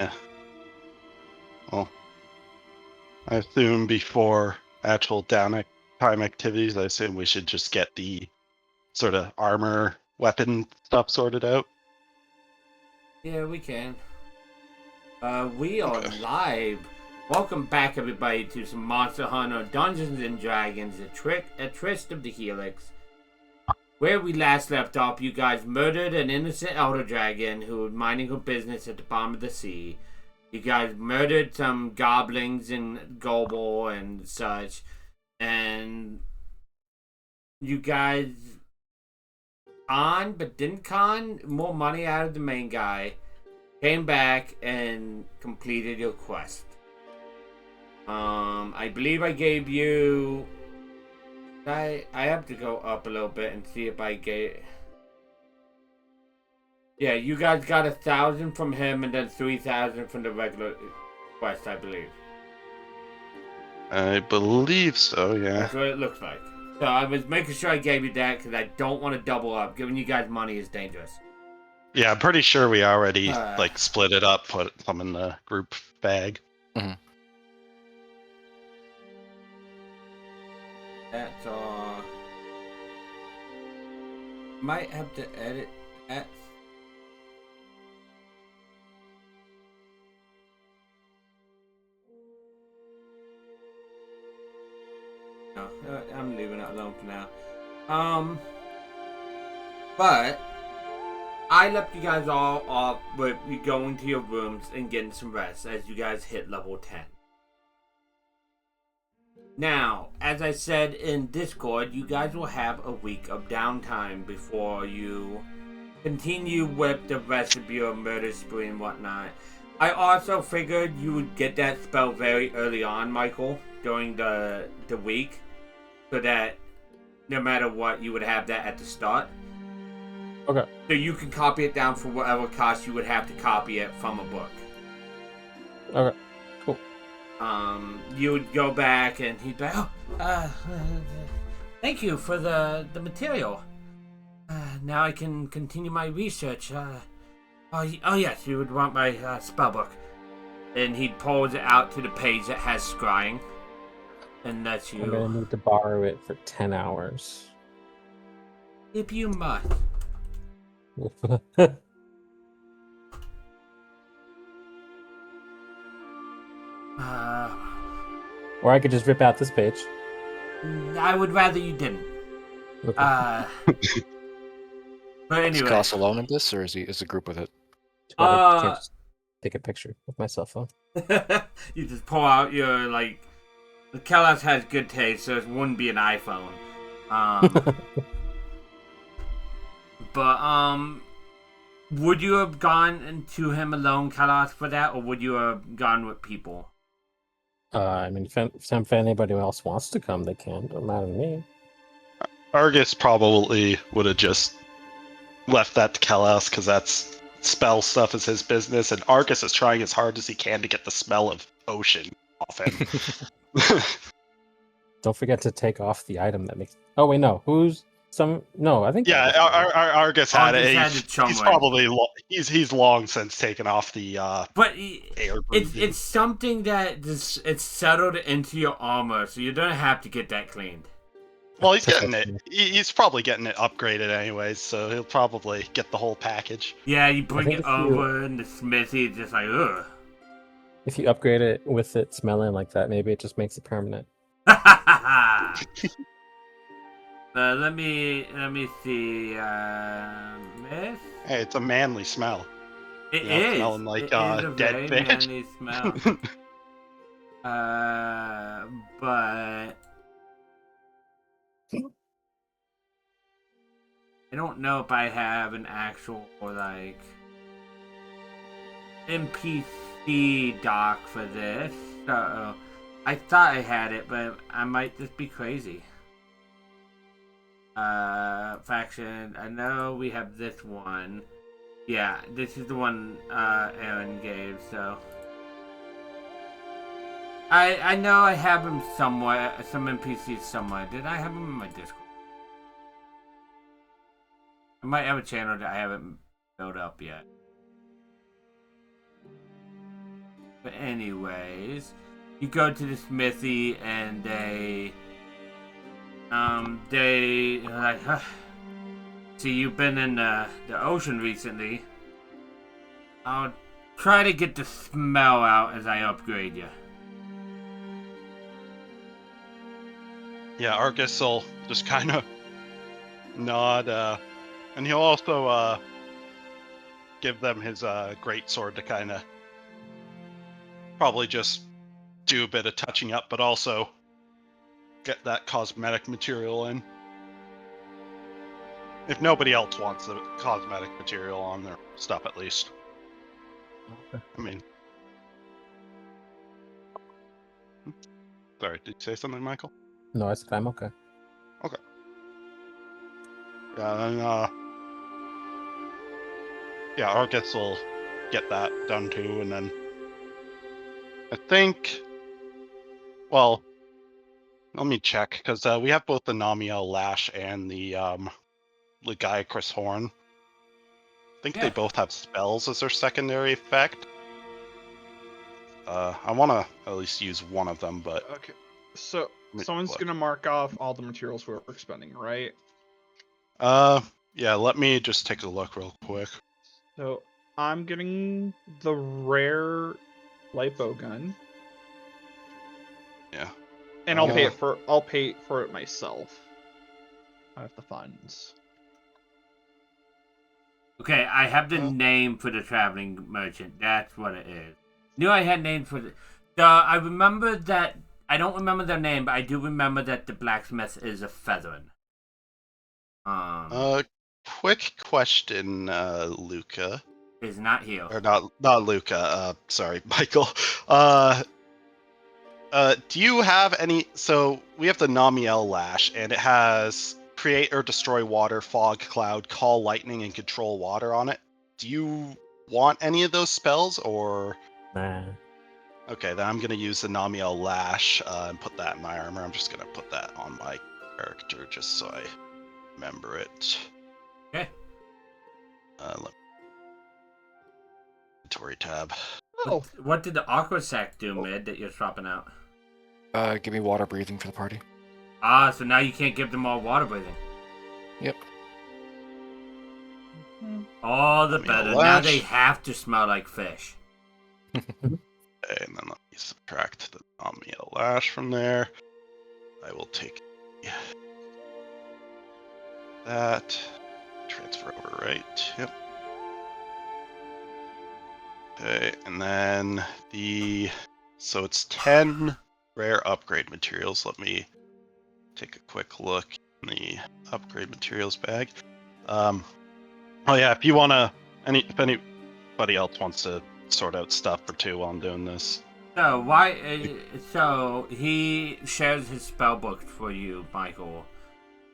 Yeah. Well, I assume before actual downtime activities, I assume we should just get the sort of armor weapon stuff sorted out. Yeah, we can. We are Okay. live. Welcome back, everybody, to some Monster Hunter Dungeons and Dragons: A Tryst of the Helix. Where we last left off, you guys murdered an innocent elder dragon who was minding her business at the bottom of the sea. You guys murdered some goblins and gobble and such, and you guys but didn't con more money out of the main guy. Came back and completed your quest. I believe I gave you. I have to go up a little bit and see if I gave. Yeah, you guys got 1,000 from him and then 3,000 from the regular quest, I believe. I believe so, yeah. That's what it looks like. So I was making sure I gave you that because I don't want to double up. Giving you guys money is dangerous. Yeah, I'm pretty sure we already split it up, put some in the group bag. Mm-hmm. That's all. Might have to edit that. No, I'm leaving it alone for now. But I left you guys all off with you going to your rooms and getting some rest as you guys hit level 10. Now, as I said in Discord, you guys will have a week of downtime before you continue with the rest of your murder spree and whatnot. I also figured you would get that spell very early on, Michael, during the week, so that no matter what, you would have that at the start. Okay. So you can copy it down for whatever cost you would have to copy it from a book. Okay. Cool. You would go back and he'd be like, thank you for the material. Now I can continue my research. Oh yes, you would want my spell book. And he pulls it out to the page that has scrying. And that's you. I'm gonna need to borrow it for 10 hours. If you must. Or I could just rip out this page. I would rather you didn't. Okay. But Is anyway. Klaus alone in this, or is the group with it? I can't just take a picture with my cell phone. You just pull out your, like... The Kellos has good taste, so it wouldn't be an iPhone. But, would you have gone to him alone, Kellos, for that, or would you have gone with people? I mean, if anybody else wants to come, they can. Don't matter to me. Argus probably would have just left that to Kellos because that's spell stuff is his business, and Argus is trying as hard as he can to get the smell of ocean off him. Don't forget to take off the item that makes. Oh wait, no. No, I think. Yeah, Argus had it. He's probably he's long since taken off the. But it's something that it's settled into your armor, so you don't have to get that cleaned. Well, he's getting it. He's probably getting it upgraded anyways, so he'll probably get the whole package. Yeah, you bring it over in the smithy, it's just like ugh. If you upgrade it with it smelling like that, maybe it just makes it permanent. Let me see. Miss? Hey, it's a manly smell. It is smelling like it is a dead very fish. manly smell. But I don't know if I have an actual like NPC doc for this. So I thought I had it, but I might just be crazy. Faction. I know we have this one. Yeah, this is the one Aaron gave, so I know I have him somewhere, some NPCs somewhere. Did I have him in my Discord? I might have a channel that I haven't built up yet. But anyways, you go to the smithy and they like, huh. See, you've been in the ocean recently. I'll try to get the smell out as I upgrade you. Yeah, Argus will just kind of nod, and he'll also give them his great sword to kind of probably just do a bit of touching up, but also get that cosmetic material in. If nobody else wants the cosmetic material on their stuff, at least. Okay. I mean, sorry, did you say something, Michael? No, I said I'm okay. Yeah, and yeah, Argus will get that done too, and then I think, well, let me check because we have both the Namiel Lash and the Legiacris Horn. I think Yeah. they both have spells as their secondary effect. I want to at least use one of them, but Okay. So me someone's look. gonna mark off all the materials we're expending, right? yeah, let me just take a look real quick. So I'm getting the rare lipo gun, Yeah. and I'll pay for it myself. I have the funds. Okay, I have the name for the traveling merchant. That's what it is. Knew I had names for the. I remember that. I don't remember their name, but I do remember that the blacksmith is a Featherin. Quick question, Luca. Is not here. Or not Luca. Sorry, Michael. Do you have any? So we have the Namiel Lash, and it has create or destroy water, fog, cloud, call lightning, and control water on it. Do you want any of those spells, or? Nah. Okay, then I'm gonna use the Namiel Lash and put that in my armor. I'm just gonna put that on my character just so I remember it. Okay. Inventory tab. Oh, What did the aqua sac do, Mid, that you're swapping out? Give me water breathing for the party. So now you can't give them all water breathing. Yep. All the Namiel better. Now Lash. they have to smell like fish. Okay, and then let me subtract the Namiel Lash from there. I will take that. Transfer over, right? Yep. Okay, and then so it's 10 rare upgrade materials. Let me take a quick look in the upgrade materials bag. Oh yeah, if you wanna, if anybody else wants to sort out stuff or two while I'm doing this. So why? So he shares his spell book for you, Michael,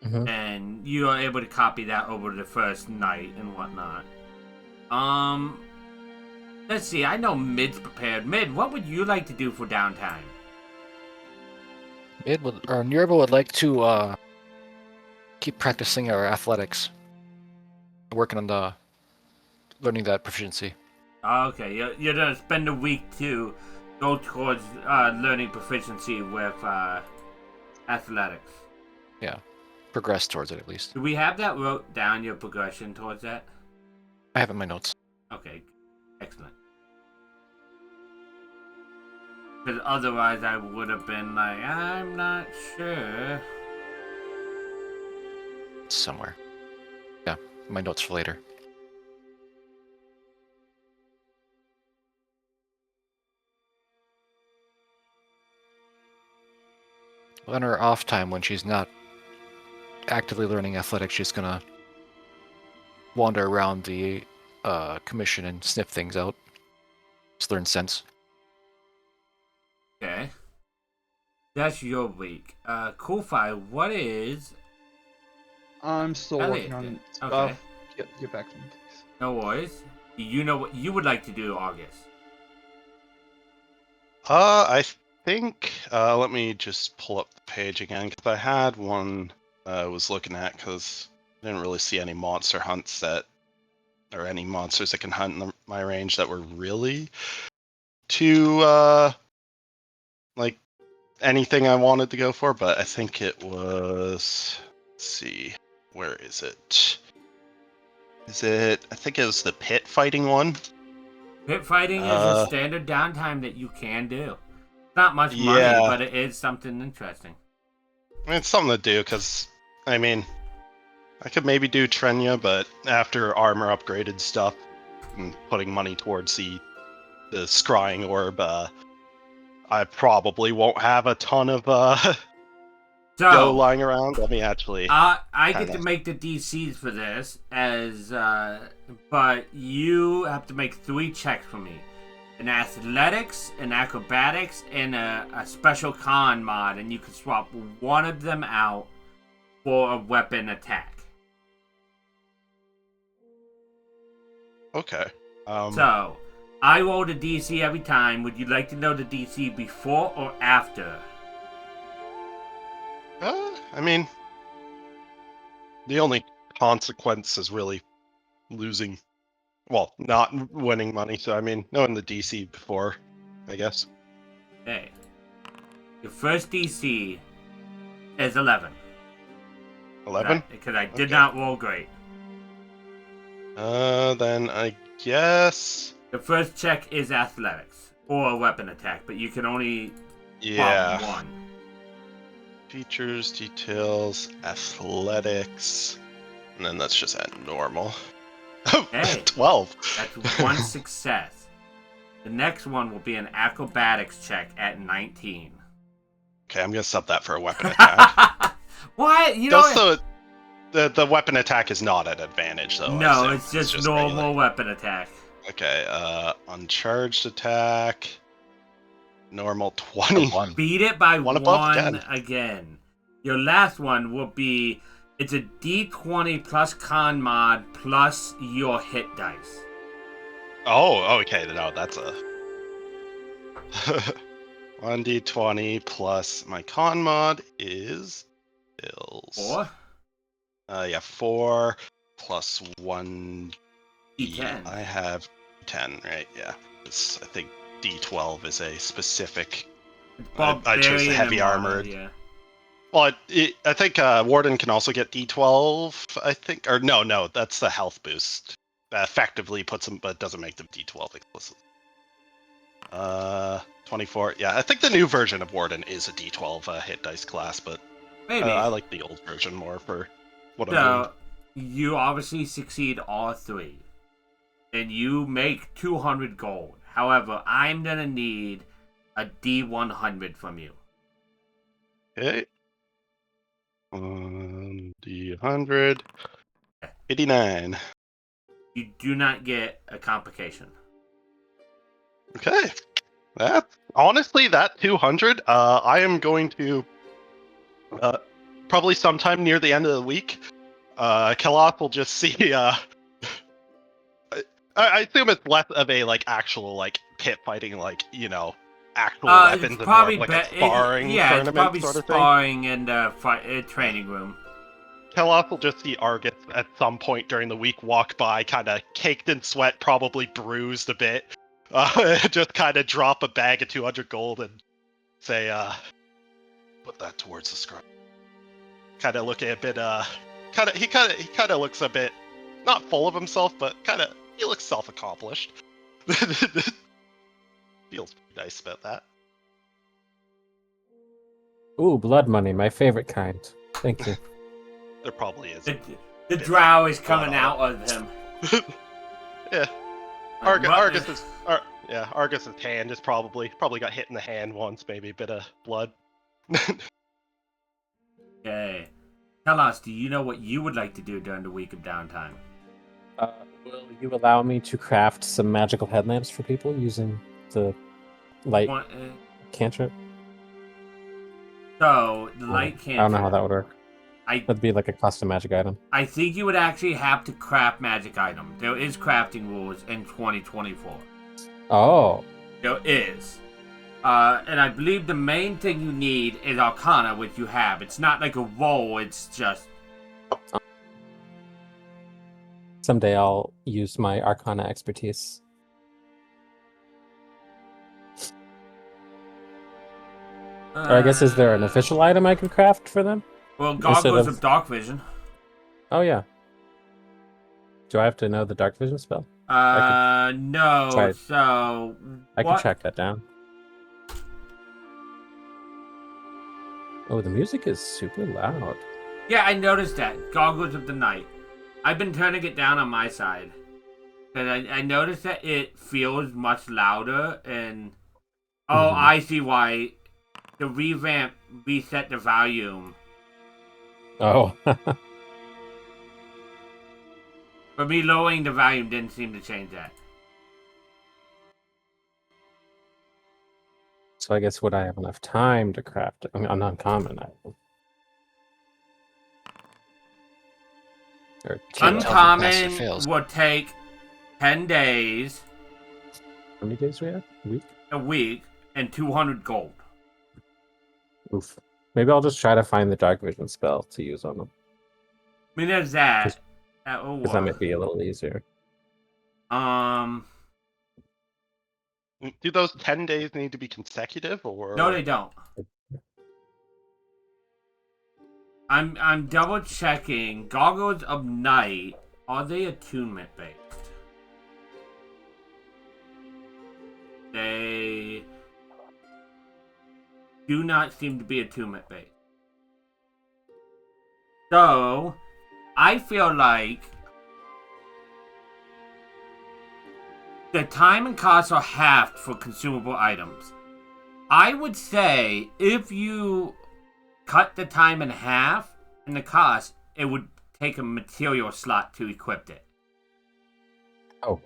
and you are able to copy that over the first night and whatnot. Let's see. I know Mid's prepared. Mid, what would you like to do for downtime? Nirva would like to keep practicing our athletics, working on learning that proficiency. Okay, you're gonna spend a week to go towards learning proficiency with athletics. Yeah, progress towards it at least. Do we have that wrote down? Your progression towards that? I have it in my notes. Okay, excellent. Because otherwise, I would have been like, I'm not sure. It's somewhere. Yeah, my notes for later. On her off time, when she's not actively learning athletics, she's gonna wander around the commission and sniff things out. Just learn sense. Okay. That's your week. Kofi, what is... I'm still Elliot working on did. stuff. Okay. Get back to me, please. No worries. You know what you would like to do, August? I think, let me just pull up the page again, because I had one I was looking at, because I didn't really see any monster hunts or any monsters that can hunt in my range that were really to like anything I wanted to go for, but I think it was. Let's see, where is it? Is it? I think it was the pit fighting one. Pit fighting is a standard downtime that you can do. Not much money, Yeah. but it is something interesting. I mean, it's something to do because, I mean, I could maybe do Trenya, but after armor upgraded stuff and putting money towards the scrying orb, I probably won't have a ton of go So, lying around. Let me actually. I get kinda- to make the DCs for this, but you have to make 3 checks for me. An athletics, an acrobatics, and a special con mod, and you can swap one of them out for a weapon attack. Okay. So, I roll the DC every time. Would you like to know the DC before or after? I mean, the only consequence is really losing. Well, not winning money. So I mean, knowing the DC before, I guess. Okay. Your first DC is 11. 11. Because I did Okay. not roll great. Then I guess. The first check is athletics or a weapon attack, but you can only Yeah. swap one. Features, details, athletics, and then let's just add normal. Hey. 12. That's one success. The next one will be an acrobatics check at 19. Okay, I'm gonna sub that for a weapon attack. What? You know? Just the weapon attack is not an advantage though. I No, assume. it's just normal regular. weapon attack. Okay, uncharged attack. Normal 20. One. Beat it by One one above again. Your last one will be it's a D20 plus con mod plus your hit dice. Oh, okay. No, that's a 1d20 plus my con mod is bills. 4? Yeah, 4 plus 1 D10. I have 10, right? Yeah. I think D12 is a specific. I chose the Barbarian heavy and armored. Yeah. Well, I think Warden can also get D12. I think, or no, that's the health boost. That effectively puts them, but doesn't make them D12 explicit. 24. Yeah, I think the new version of Warden is a D12 hit dice class, but Maybe. I like the old version more for what I'm So, you obviously succeed all 3. And you make 200 gold. However, I'm going to need a D100 from you. doing. Okay. D100. 89. You do not get a complication. Okay. Honestly, that 200, I am going to probably sometime near the end of the week. Kaloth will just see. I assume it's less of a actual pit fighting, actual weapons, It's and more probably of, a sparring it's tournament probably sort of thing. sparring and training room. Kaloth will just see Argus at some point during the week walk by, kind of caked in sweat, probably bruised a bit. Just kind of drop a bag of 200 gold and say, put that towards the scrub. Kind of looking a bit, he kind of looks a bit, not full of himself, but he looks self-accomplished. Feels pretty nice about that. Ooh, blood money, my favorite kind. Thank you. There probably is. The drow is coming out of him. Yeah. Argus's hand is probably got hit in the hand once, maybe a bit of blood. Okay. Tell us, do you know what you would like to do during the week of downtime? Will you allow me to craft some magical headlamps for people using the light cantrip? So, the light cantrip. I don't know how that would work. I That'd be like a custom magic item. I think you would actually have to craft magic item. There is crafting rules in 2024. Oh. There is. And I believe the main thing you need is Arcana, which you have. It's not like a roll, it's just... Someday I'll use my Arcana expertise. Or I guess, is there an official item I can craft for them? Well, Instead goggles of- of dark vision. Oh, yeah. Do I have to know the dark vision spell? No. try- So I can what? track that down. Oh, the music is super loud. Yeah, I noticed that. Goggles of the night. I've been turning it down on my side. Because I noticed that it feels much louder and... Oh, Mhm. I see why. The revamp reset the volume. Oh. For me, lowering the volume didn't seem to change that. So I guess would I have enough time to craft an uncommon item? Or Can't tell. Uncommon Master fails. would take 10 days, how many days we have? A week? a week, and 200 gold. Oof. Maybe I'll just try to find the dark vision spell to use on them. I mean, there's that. Because that might be a little easier. Do those 10 days need to be consecutive, or No, they don't. I'm double checking. Goggles of Night, are they attunement based? They do not seem to be attunement based. So, I feel like the time and cost are halved for consumable items. I would say if you cut the time in half and the cost, it would take a material slot to equip it. Oh.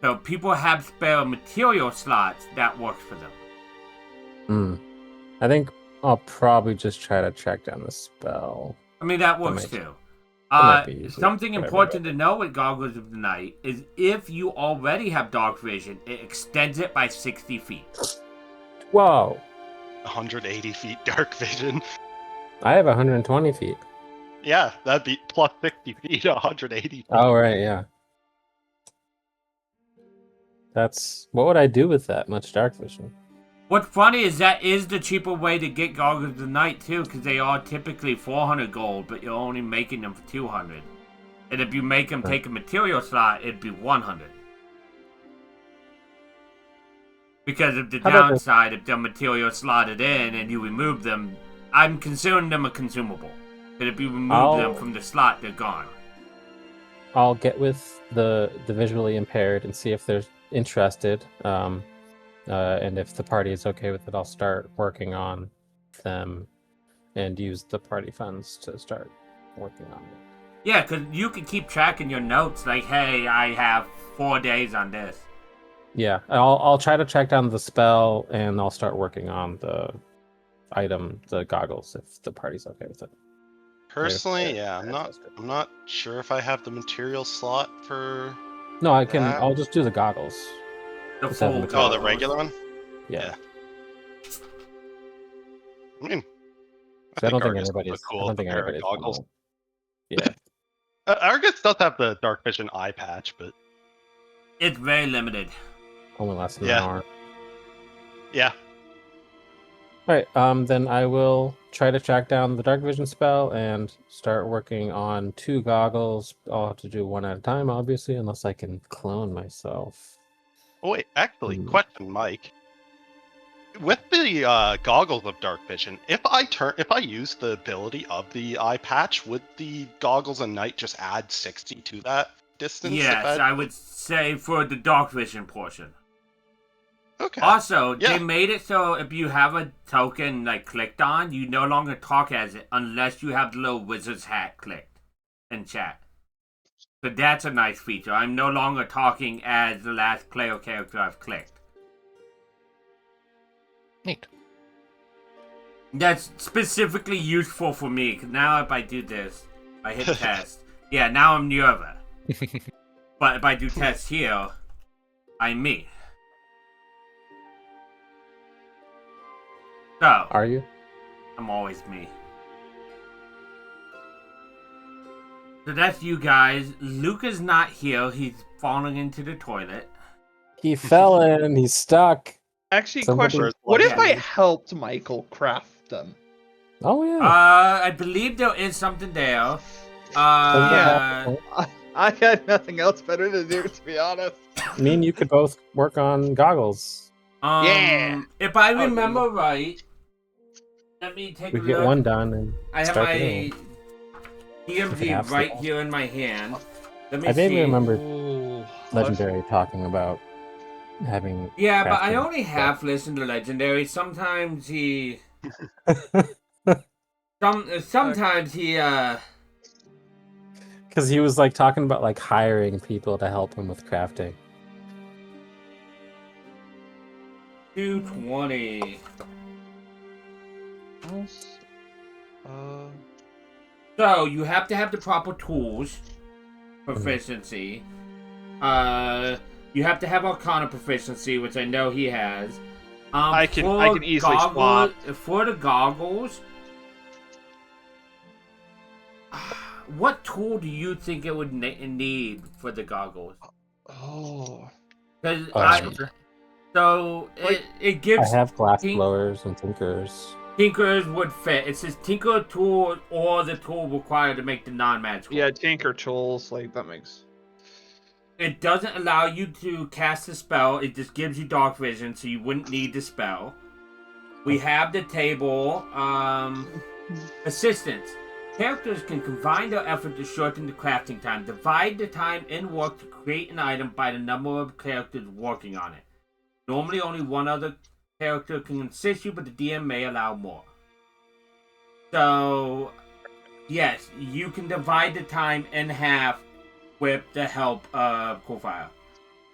So people have spare material slots, that works for them. I think I'll probably just try to track down the spell. I mean, that works might- too. might be easier. Something Whatever. important to know with Goggles of the Night is if you already have dark vision, it extends it by 60 feet. Whoa! 180 feet dark vision? I have 120 feet. Yeah, that'd be plus 60 feet, 180 feet. Oh, right, yeah. That's... What would I do with that much dark vision? What's funny is that is the cheaper way to get Goggles of the Night too, because they are typically 400 gold, but you're only making them for 200. And if you make them take a material slot, it'd be 100. Because of the How about this? downside, if they're material slotted in and you remove them, I'm considering them a consumable. But if you remove them from the slot, they're gone. I'll get with the visually impaired and see if they're interested. And if the party is okay with it, I'll start working on them and use the party funds to start working on it. Yeah, because you can keep tracking your notes, like, hey, I have 4 days on this. Yeah, I'll try to track down the spell and I'll start working on the item, the goggles, if the party's okay with it. Personally, Yeah, yeah, sounds good. I'm not sure if I have the material slot for. No, I can. That- I'll just do the goggles. The Just have full them- Oh, the goggles. regular one? Yeah. I mean, I don't think Argus anybody's. look cool I don't with think a pair of anybody's. goggles. gonna- Yeah. Argus does have the dark vision eye patch, but It's very limited. Only lasts an Yeah. hour. yeah. All right. Then I will try to track down the dark vision spell and start working on 2 goggles. I'll have to do one at a time, obviously, unless I can clone myself. Oh wait, actually, Hmm. question, Mike. With the goggles of dark vision, if I use the ability of the eye patch, would the goggles of night just add 60 to that distance? if Yes, I would say for the dark vision portion. Okay. Also, Yeah. they made it so if you have a token like clicked on, you no longer talk as it unless you have the little wizard's hat clicked in chat. So that's a nice feature. I'm no longer talking as the last player character I've clicked. Neat. That's specifically useful for me, because now if I do this, I hit test. Yeah, now I'm Nerva. But if I do test here, I'm me. So, Are you? I'm always me. So that's you guys. Luca's not here. He's falling into the toilet. He fell in. He's stuck. Actually, Somebody- question: First what if level. I helped Michael craft them? Oh yeah. I believe there is something there. Doesn't that Uh, happen? I had nothing else better to do, to be honest. Me and you could both work on goggles. Yeah. If I Oh, remember right, let me take We a could get look. one done and I have start the my other one. DMZ half right scale. here in my hand. Let me I vaguely see. remember Ooh, Legendary talking about having. Yeah, but I crafting only stuff. half listen to Legendary. Sometimes he, sometimes he, Because he was like talking about like hiring people to help him with crafting. 220. else? So you have to have the proper tools, proficiency. You have to have Arcana proficiency, which I know he has. I can easily swap. For the goggles. What tool do you think it would need for the goggles? Oh, Because Glassworker. so Like, it I gives have glass Tink- blowers and tinkers. Tinkers would fit. It says Tinker tool or the tool required to make the non-magical. yeah, Tinker tools, like that makes. It doesn't allow you to cast a spell. It just gives you dark vision, so you wouldn't need the spell. We have the table. Assistance. Characters can combine their effort to shorten the crafting time. Divide the time in work to create an item by the number of characters working on it. Normally, only one other character can assist you, but the DM may allow more. So, yes, you can divide the time in half with the help of Coolfire.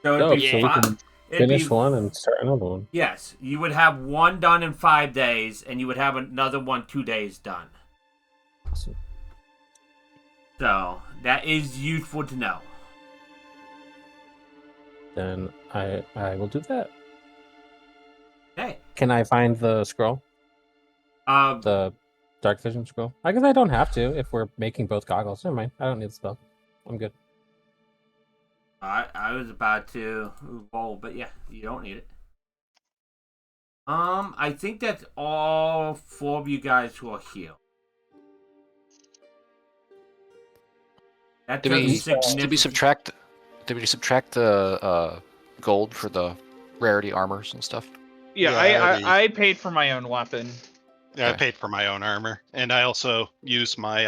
So Oh, it'd be so we can it'd finish be, one and start another one. Yes, you would have one done in 5 days, and you would have another one 2 days done. Awesome. So that is useful to know. Then I will do that. Hey, Can I find the scroll? The dark vision scroll? I guess I don't have to if we're making both goggles. Never mind. I don't need the spell. I'm good. I was about to roll, but yeah, you don't need it. I think that's all 4 of you guys who are here. That Did we doesn't subtract? Did we subtract the gold for the rarity armors and stuff? Yeah, Yeah, I paid for my own weapon. Yeah, I Okay. paid for my own armor, and I also used my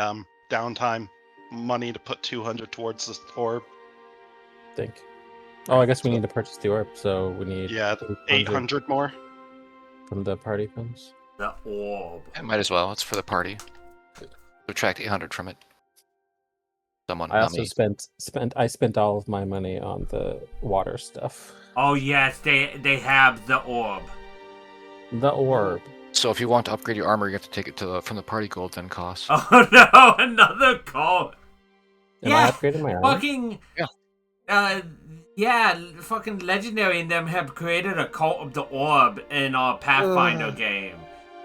downtime money to put 200 towards the orb. Think. Oh, I guess we need to purchase the orb, so we need Yeah, 800 more. from the party funds. the orb. It might as well. It's for the party. Subtract 800 from it. Someone, I not also me. spent all of my money on the water stuff. Oh yes, they have the orb. The orb. So if you want to upgrade your armor, you have to take it from the party gold then cost. Oh no, another call. Am I upgrading my armor? Fucking Yeah. yeah, fucking Legendary and them have created a cult of the orb in our Pathfinder game.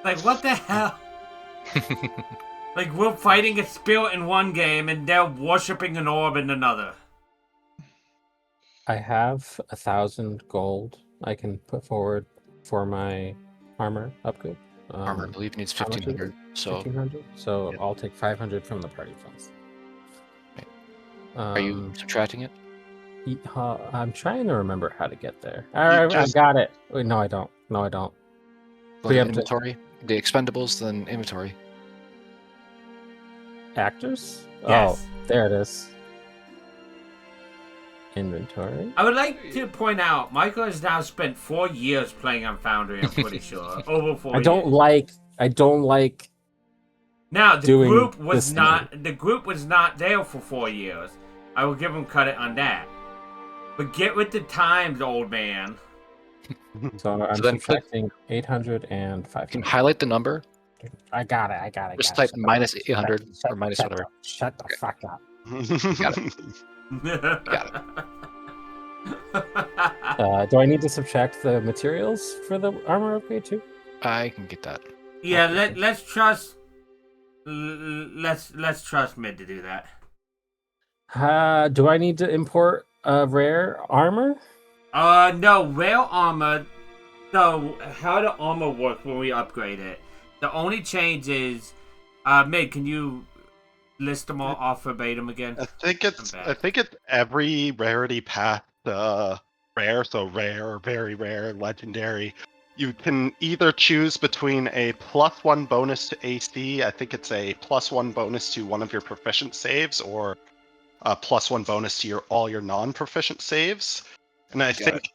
Like, what the hell? Like, we're fighting a spirit in one game and they're worshipping an orb in another. I have 1,000 gold I can put forward for my armor upgrade. Armor, I believe, needs how much is it? 1,500. So 1,500. So I'll take 500 from the party funds. Okay. Are you Um, subtracting it? I'm trying to remember how to get there. All right, I just- got it. Wait, no, I don't. No, I don't. Go to Preemptive. inventory. The expendables, then inventory. Actors? Yes. Oh, there it is. Inventory. I would like to point out, Michael has now spent 4 years playing on Foundry, I'm pretty sure. Over 4 I don't years. like Now the doing group was this not there for 4 years. I will give him credit on that. But get with the times, old man. So I'm So then click- subtracting 800 and You 500. can highlight the number. I got it. Just type minus 800 or minus shut whatever. up, Shut the fuck up. Got it. Do I need to subtract the materials for the armor upgrade too? I can get that. Yeah, let's trust Mid to do that. Do I need to import rare armor? No, rare armor So, how the armor work when we upgrade it? The only change is, Mig, can you list them all off verbatim again? I think it's every rarity past rare, so rare, very rare, legendary. You can either choose between a +1 bonus to AC. I think it's a +1 bonus to one of your proficient saves, or a +1 bonus to all your non-proficient saves. And I think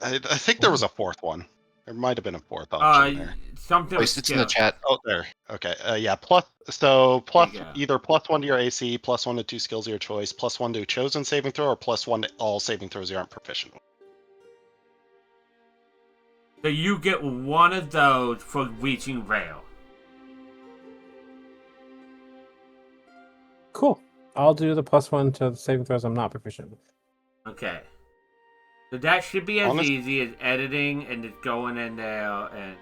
I think there was a fourth one. There might have been a fourth option there. Something with It's in the skill. chat. Oh, there. Okay. Yeah. Either +1 to your AC, +1 to 2 skills of your choice, +1 to a chosen saving throw, or +1 to all saving throws you aren't proficient with. So you get one of those for reaching rail. Cool. I'll do the +1 to the saving throws I'm not proficient with. Okay. So that should be as Honest- easy as editing and just going in there and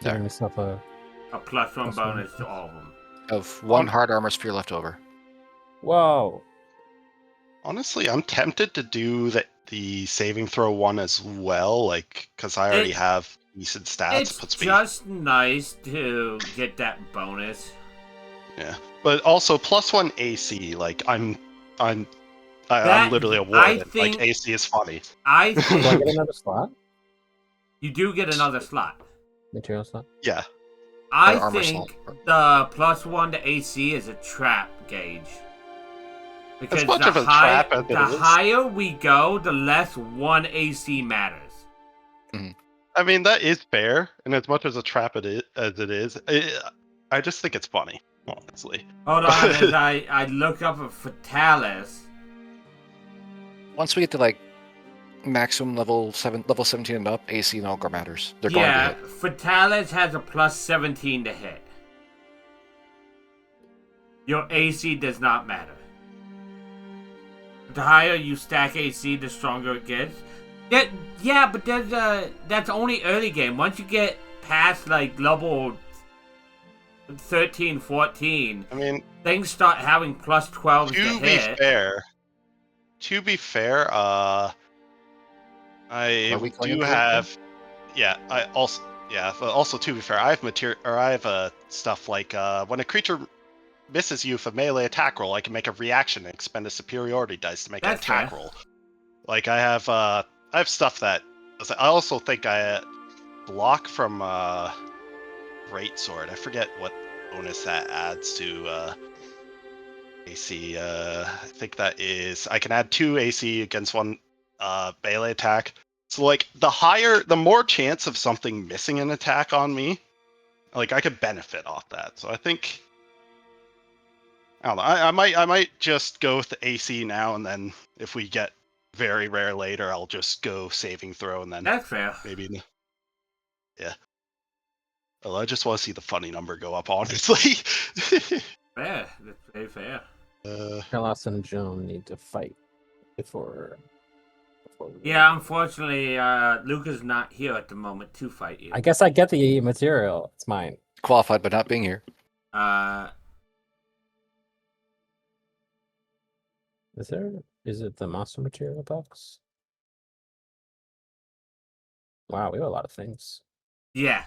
There. Giving myself a a +1 +1. bonus to all of them. Of one hard armor sphere left over. whoa. Honestly, I'm tempted to do the saving throw one as well, like, because I already have decent stats. It's Puts me, just nice to get that bonus. yeah. But also +1 AC, like I'm That- literally a I warden. think- Like AC is funny. I Do I think get another slot? you do get another slot. Material slot? Yeah. I armor think slot. the +1 to AC is a trap gauge. Because much the of a trap as it the is. higher we go, the less 1 AC matters. I mean, that is fair, and as much as a trap as it is, I just think it's funny, honestly. Hold on, as I look up a Fatalis. Once we get to like maximum level 17 and up, AC no longer matters. They're going Yeah, to hit. Fatalis has a +17 to hit. Your AC does not matter. The higher you stack AC, the stronger it gets. Yeah, but that's only early game. Once you get past like level 13, 14, I mean, things start having +12s to to be hit. fair, I Are we going do into it? have, yeah. But also to be fair, I have stuff like when a creature misses you with a melee attack roll, I can make a reaction and expend a superiority dice to make an That's attack fair. roll. Like I have stuff that I also think I block from Greatsword. I forget what bonus that adds to AC. I think that is I can add 2 AC against one melee attack. So like the more chance of something missing an attack on me, like I could benefit off that. So I think I don't know. I might just go with the AC now, and then if we get very rare later, I'll just go saving throw, and then That's fair. maybe. Yeah. Well, I just want to see the funny number go up, honestly. Fair. That's very fair. Carlos and Joan need to fight before we... Yeah, unfortunately, Luca's not here at the moment to fight you. I guess I get the material. It's mine. Qualified, but not being here. Is it the monster material box? Wow, we have a lot of things. Yeah.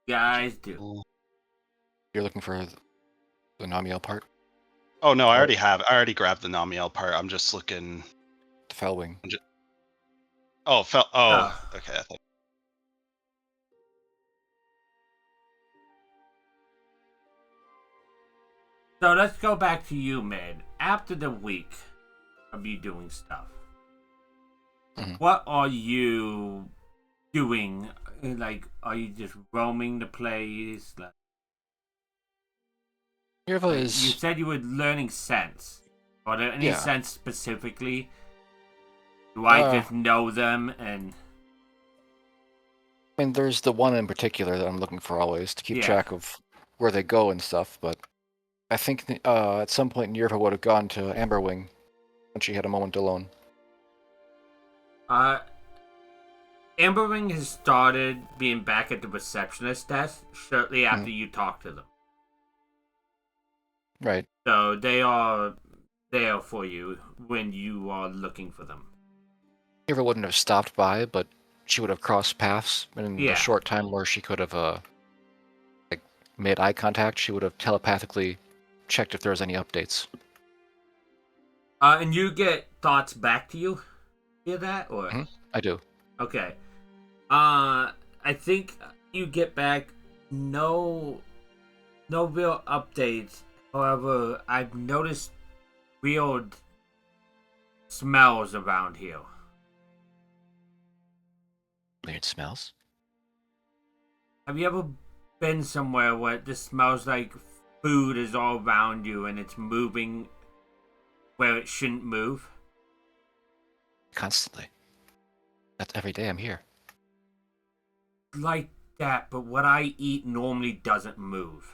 Guys do. You're looking for the Namiel part, Oh no, I already grabbed the Namiel part. I'm just looking. the Fell Wing. Okay. I think. So let's go back to you, man. After the week of you doing stuff, Mhm. what are you doing? Like, are you just roaming the place? Like, Mirva you is said you were learning sense. Are there any Yeah. sense specifically? Do I just know them and... I mean, there's the one in particular that I'm looking for always to keep Yeah. track of where they go and stuff. But I think at some point Nirva would have gone to Amberwing when she had a moment alone. Amberwing has started being back at the receptionist desk shortly after you talk to them. Right. So they there for you when you are looking for them. Eva wouldn't have stopped by, but she would have crossed paths, and in the Yeah. short time where she could have like made eye contact, she would have telepathically checked if there was any updates. And you get thoughts back to you? Hear that? Or I do. okay. I think you get back no real updates. However, I've noticed weird smells around here. Weird smells. Have you ever been somewhere where it just smells like food is all around you and it's moving where it shouldn't move? Constantly. That's every day I'm here. Like that, but what I eat normally doesn't move.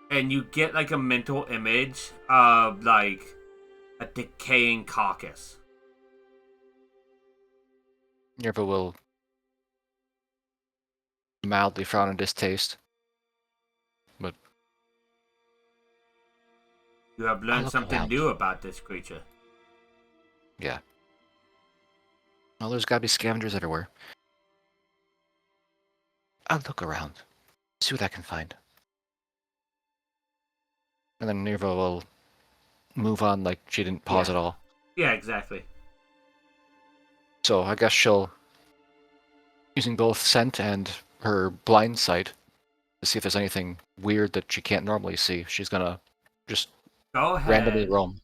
And you get like a mental image of like a decaying carcass. Nerva will mildly frown in distaste. But You have learned look something around. new about this creature. yeah. Well, there's gotta be scavengers everywhere. I'll look around. See what I can find. And then Nerva will move on like she didn't pause Yeah. at all. Yeah, exactly. So I guess she'll, using both scent and her blind sight, to see if there's anything weird that she can't normally see. She's gonna just Go ahead. randomly roam.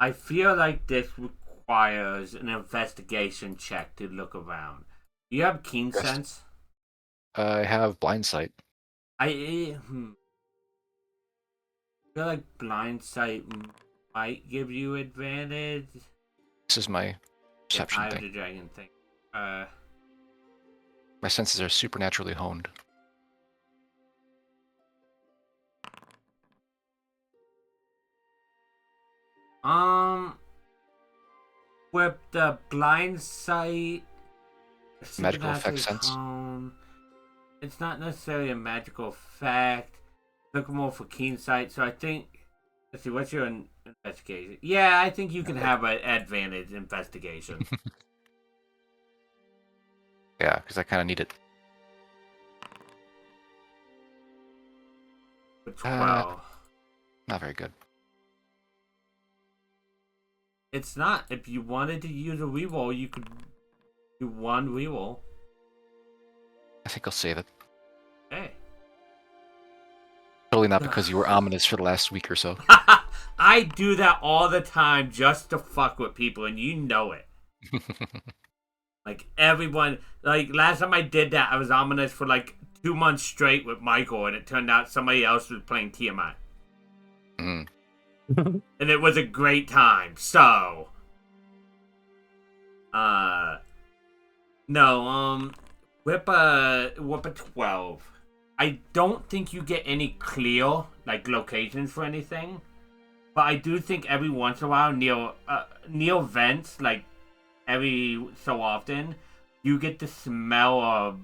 I feel like this requires an investigation check to look around. You have keen Yes. sense? I have blind sight. I feel like blind sight might give you advantage. This is my perception Eye of thing. the dragon thing. My senses are supernaturally honed. With the blind sight, Magical effect supernaturally sense? honed, it's not necessarily a magical effect. Look more for keen sight. So I think. Let's see. What's your investigation? Yeah, I think you can have an advantage investigation. Yeah, because I kind of need it. With 12. Not very good. It's not. If you wanted to use a reroll, you could do one reroll. I think I'll save it. Hey. Totally not because you were ominous for the last week or so. I do that all the time just to fuck with people, and you know it. Like, everyone... Like, last time I did that, I was ominous for, like, 2 months straight with Michael, and it turned out somebody else was playing Tiamat. Mm. And it was a great time, so... No, whip a 12. I don't think you get any clear, like, locations for anything. But I do think every once in a while, near vents, like, every so often, you get the smell of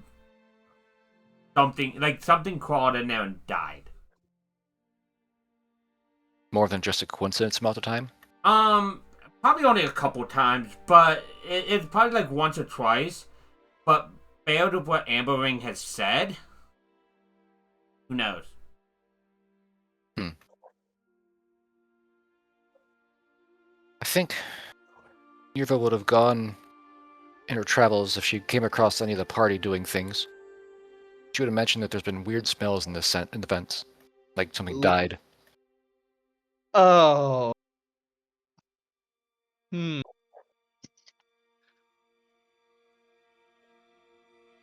something, like, something crawled in there and died. More than just a coincidence amount of time? Probably only a couple times, but it's probably, like, once or twice. But based on what Amber Ring has said, who knows? I think Yurva would have gone in her travels if she came across any of the party doing things. She would have mentioned that there's been weird smells in the vents, like something died. Oh.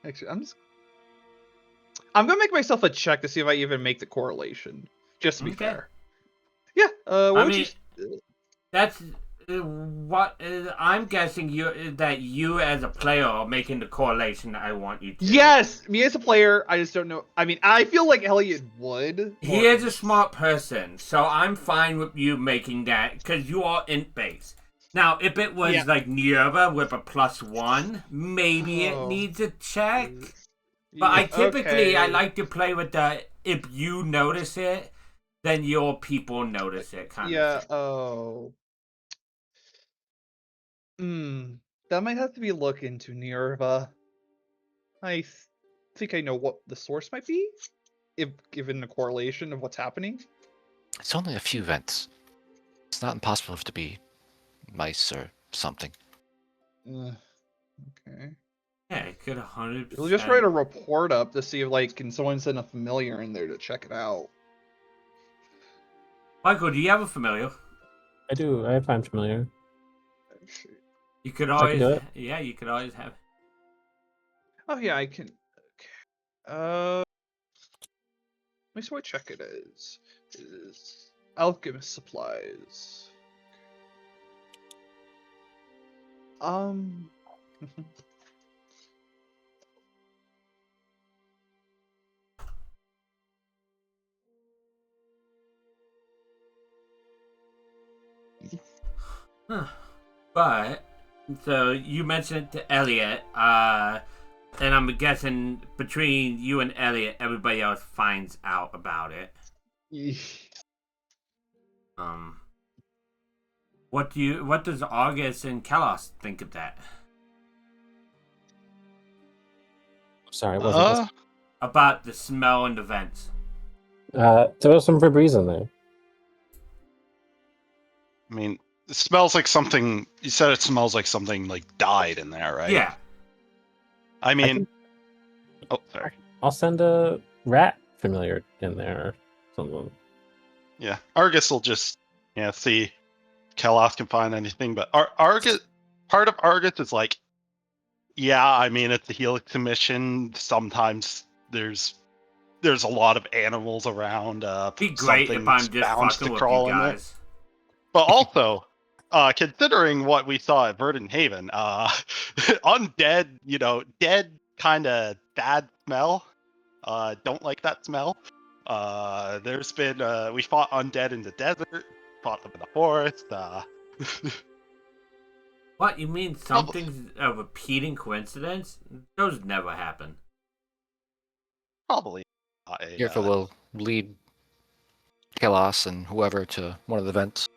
Actually, I'm gonna make myself a check to see if I even make the correlation. Just to be Okay. fair. Yeah. What would you? That's what I'm guessing that you as a player are making the correlation that I want you to. Yes, me as a player, I just don't know. I mean, I feel like Elliot would. He is a smart person, so I'm fine with you making that because you are int base. Now, if it was like Nerva with a +1, maybe it needs a check. But I typically I like to play with the if you notice it, then your people notice it, kind of Yeah. thing. Oh. That might have to be looked into, Nerva. I think I know what the source might be, if given the correlation of what's happening. It's only a few vents. It's not impossible for it to be mice or something. Okay. Yeah, it could 100%. We'll just write a report up to see if, like, can someone send a familiar in there to check it out. Michael, do you have a familiar? I do. I find familiar. You could I always, can do it. yeah, you could always have. Oh yeah, I can. Let me see what check it is. It is alchemist supplies. Huh. But so you mentioned it to Elliot, and I'm guessing between you and Elliot, everybody else finds out about it. What does August and Kalos think of that? Sorry, it wasn't. About the smell and the vents. There was some Febreze in there. I mean, it smells like something. You said it smells like something like died in there, right? Yeah. I mean, oh, sorry. I'll send a rat familiar in there or something. Yeah, Argus will just see if Kalos can find anything. But Argus, part of Argus is like, yeah, I mean, it's a Helix mission. Sometimes there's a lot of animals around. Be great if I'm just bound fucking to with crawl you in there. guys. But also, considering what we saw at Verdant Haven, undead, dead kind of bad smell. Don't like that smell. There's been we fought undead in the desert, fought them in the forest. What, you mean something's a repeating coincidence? Those never happen. Probably not a, Yurka will lead Kalos and whoever to one of the vents.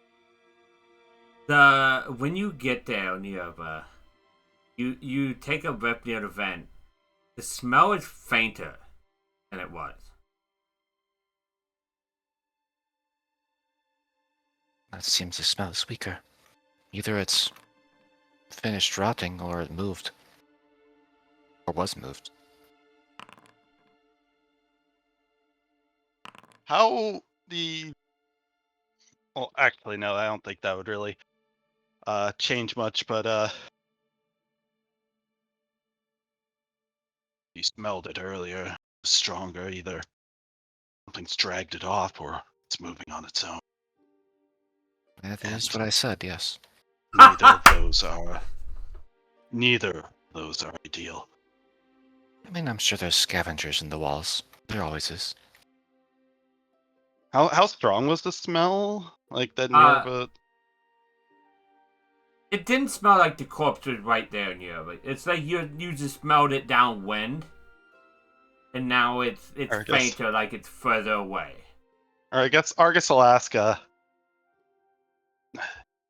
When you get there near you take a rep near the vent, the smell is fainter than it was. That seems to smell is weaker. Either it's finished rotting or it moved. Or was moved. How well, actually, no, I don't think that would really change much, but you smelled it earlier. Stronger, either something's dragged it off or it's moving on its own. That is what I said, yes. Neither of those are ideal. I mean, I'm sure there's scavengers in the walls. There always is. How strong was the smell? Like that near of a... It didn't smell like the corpse was right there near, but it's like you just smelled it downwind, and now it's Argus. fainter, like it's further away. Or I guess Argus, Alaska.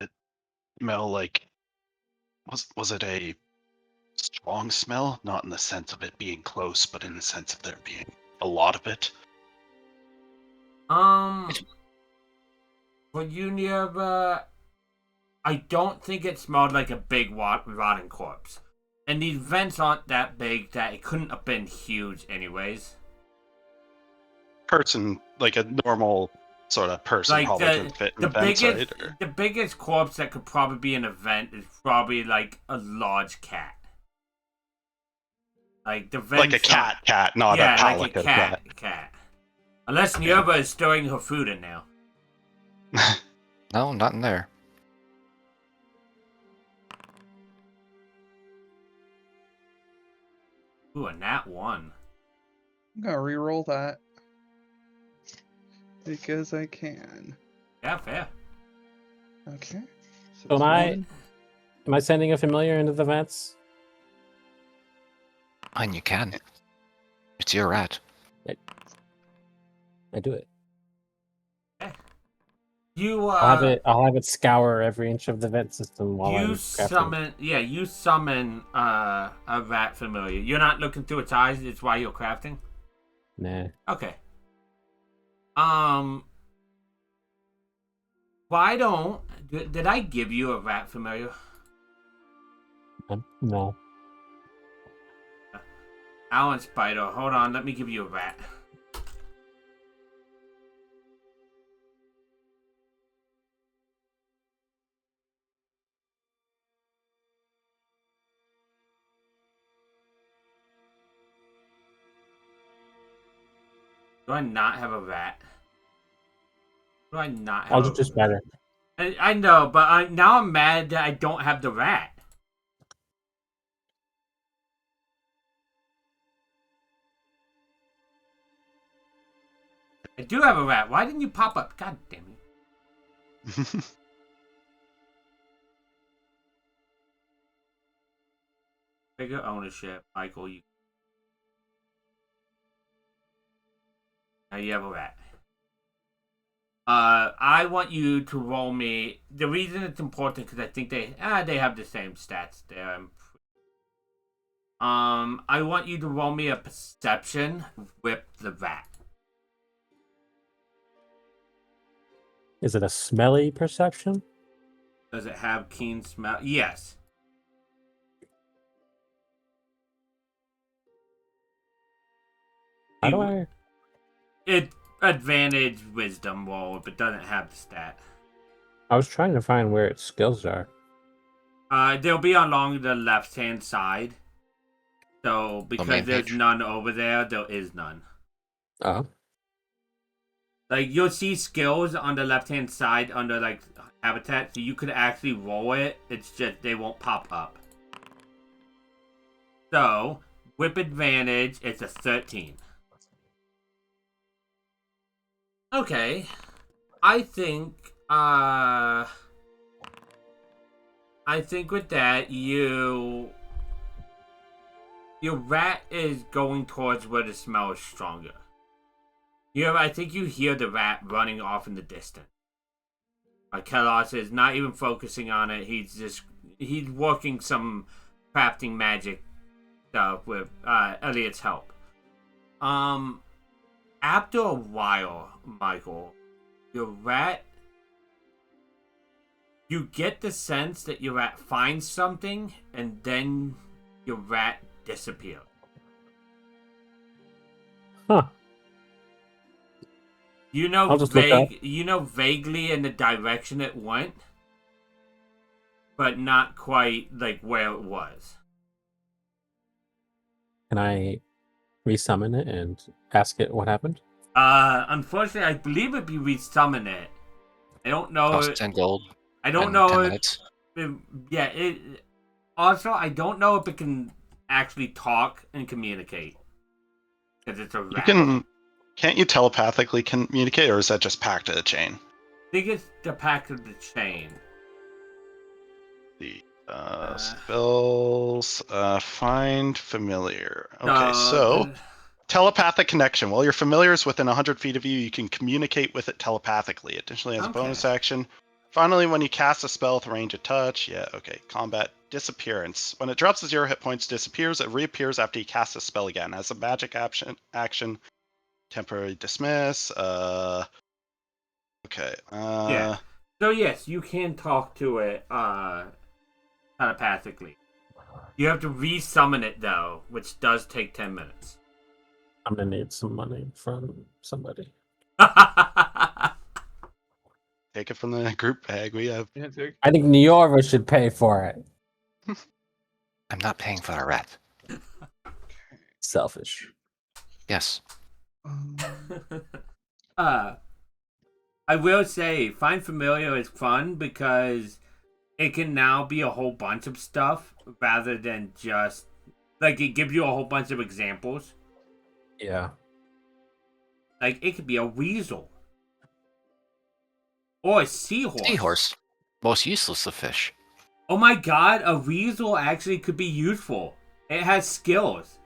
It smelled like was it a strong smell? Not in the sense of it being close, but in the sense of there being a lot of it. For you near, I don't think it smelled like a big rotting corpse. And these vents aren't that big that it couldn't have been huge anyways. Person, like a normal sort of person, Like probably could fit in the vents, right? Or... the biggest corpse that could probably be in a vent is probably like a large cat. Like the vents like a cat, not a pelican. Like a cat. Unless Nyoba is storing her food in now. No, not in there. Ooh, a nat 1. I'm gonna reroll that because I can. Yeah, fair. Okay. So am I sending a familiar into the vents? And you can. It's your rat. I do it. You I'll have it scour every inch of the vent system while I'm crafting. you summon a rat familiar. You're not looking through its eyes. It's why you're crafting. Nah. Okay. Why don't did I give you a rat familiar? No. Alan Spider, hold on. Let me give you a rat. Do I not have a rat? Do I not have I'll a do just better. I know, but now I'm mad that I don't have the rat. I do have a rat. Why didn't you pop up? God damn it. Bigger ownership, Michael. Now you have a rat. I want you to roll me. The reason it's important because I think they have the same stats there. I want you to roll me a perception with the rat. Is it a smelly perception? Does it have keen smell? Yes. How do I? It advantage wisdom roll, but doesn't have the stat. I was trying to find where its skills are. They'll be along the left hand side. So because main there's page? none over there, there is none. Oh. Like you'll see skills on the left hand side under like habitat, so you could actually roll it. It's just they won't pop up. So with advantage, it's a 13. Okay, I think with that your rat is going towards where the smell is stronger. I think you hear the rat running off in the distance. Kelos is not even focusing on it. He's working some crafting magic stuff with Elliot's help. After a while, Michael, your rat, you get the sense that your rat finds something and then your rat disappears. Huh. You know, I'll just look up. vaguely in the direction it went, but not quite like where it was. Can I resummon it and ask it what happened? Unfortunately, I believe if you resummon it, I don't know. Cost 10 gold. I don't and know 10 if, minutes. Also, I don't know if it can actually talk and communicate because it's a rat. Can't you telepathically communicate, or is that just packed to the chain? I think it's the pack of the chain. The spells, find familiar. Okay, so telepathic connection. While your familiar is within 100 feet of you, you can communicate with it telepathically. Additionally, as a bonus action, finally, when you cast a spell with range of touch, combat disappearance. When it drops to 0 hit points, disappears. It reappears after you cast a spell again. As a magic action, temporary dismiss. Okay. Yeah. So yes, you can talk to it telepathically. You have to resummon it though, which does take 10 minutes. I'm gonna need some money from somebody. Take it from the group bag. We have. I think Niorva should pay for it. I'm not paying for a rat. Selfish. Yes. I will say, Find Familiar is fun because it can now be a whole bunch of stuff rather than just like it gives you a whole bunch of examples. Yeah. Like it could be a weasel or a seahorse. Seahorse. Most useless of fish. Oh my god, a weasel actually could be useful. It has skills.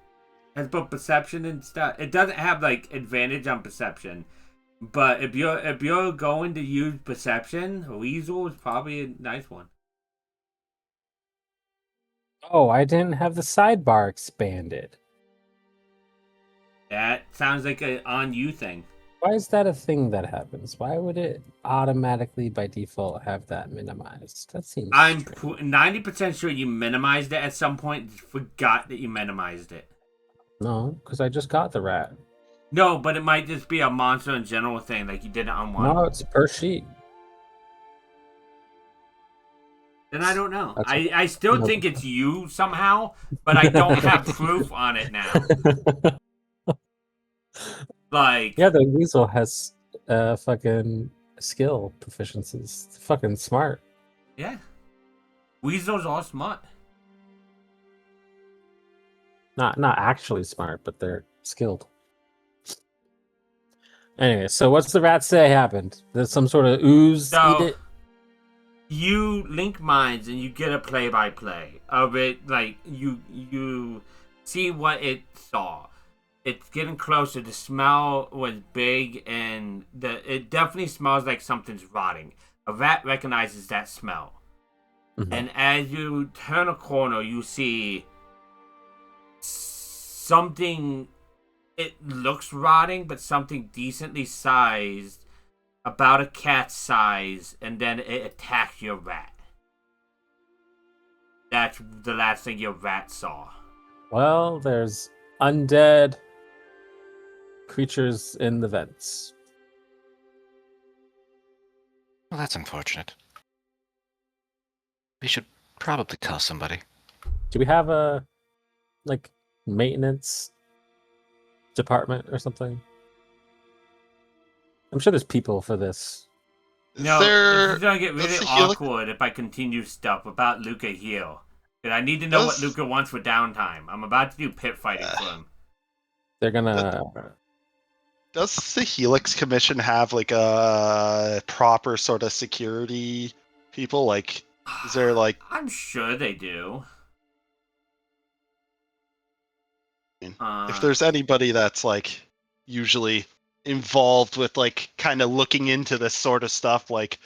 It has both perception and stuff. It doesn't have like advantage on perception. But if you're going to use perception, weasel is probably a nice one. Oh, I didn't have the sidebar expanded. That sounds like a on you thing. Why is that a thing that happens? Why would it automatically by default have that minimized? That seems I'm strange. 90% sure you minimized it at some point. Forgot that you minimized it. No, because I just got the rat. No, but it might just be a monster in general thing, like you did it on one. No, it's per sheet. Then I don't know. That's I still think it's you somehow, but I don't have proof on it now. Like, Yeah, the weasel has fucking skill proficiencies. It's fucking smart. yeah, weasels are smart. Not actually smart, but they're skilled. Anyway, so what's the rat say happened? There's some sort of ooze eat So it? you link minds and you get a play-by-play of it. Like you see what it saw. It's getting closer. The smell was big, and it definitely smells like something's rotting. A rat recognizes that smell. Mhm. And as you turn a corner, you see something. It looks rotting, but something decently sized, about a cat's size, and then it attacks your rat. That's the last thing your rat saw. Well, there's undead creatures in the vents. Well, that's unfortunate. We should probably tell somebody. Do we have a like maintenance department or something? I'm sure there's people for this. No, this is gonna get really does the Helix, awkward if I continue stuff about Luca here. Because I need to know what Luca wants for downtime. I'm about to do pit fighting for him. They're gonna. does the Helix Commission have like a proper sort of security people? Like, is there like? I'm sure they do. If there's anybody that's like usually involved with like kind of looking into this sort of stuff, like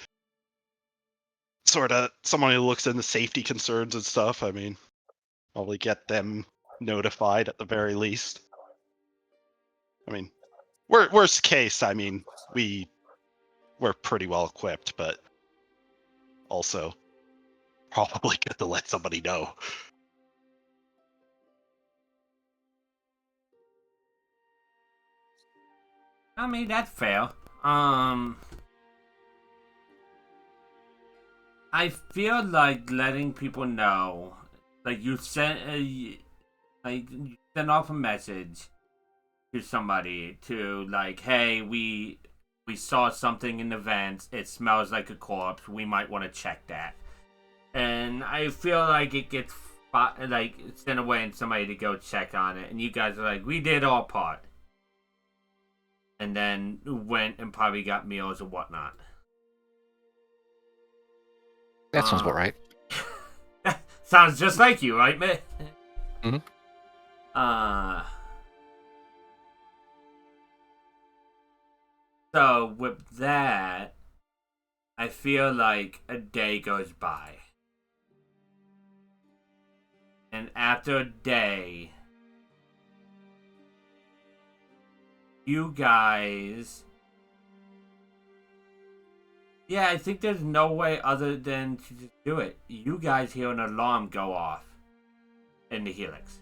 sort of someone who looks into safety concerns and stuff, I mean, probably get them notified at the very least. I mean, worst case, I mean, we're pretty well equipped, but also probably good to let somebody know. I mean, that's fair. I feel like letting people know, like you send off a message to somebody to like, hey, we saw something in the vents. It smells like a corpse. We might want to check that. And I feel like it gets like sent away and somebody to go check on it. And you guys are like, we did our part. And then went and probably got meals or whatnot. That sounds about right. Sounds just like you, right, man? Mhm. So with that, I feel like a day goes by. And after a day, you guys... Yeah, I think there's no way other than to just do it. You guys hear an alarm go off in the Helix.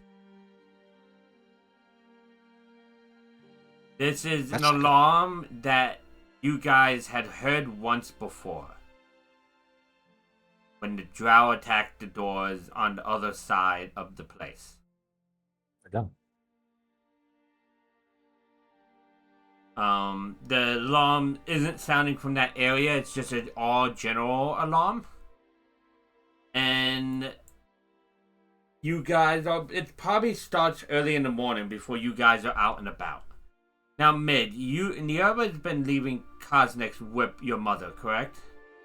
This is an alarm that you guys had heard once before. When the drow attacked the doors on the other side of the place. We're done. The alarm isn't sounding from that area. It's just an all general alarm. And you guys are... It probably starts early in the morning before you guys are out and about. Now, Mid, you and the other's been leaving Cosnex with your mother, correct?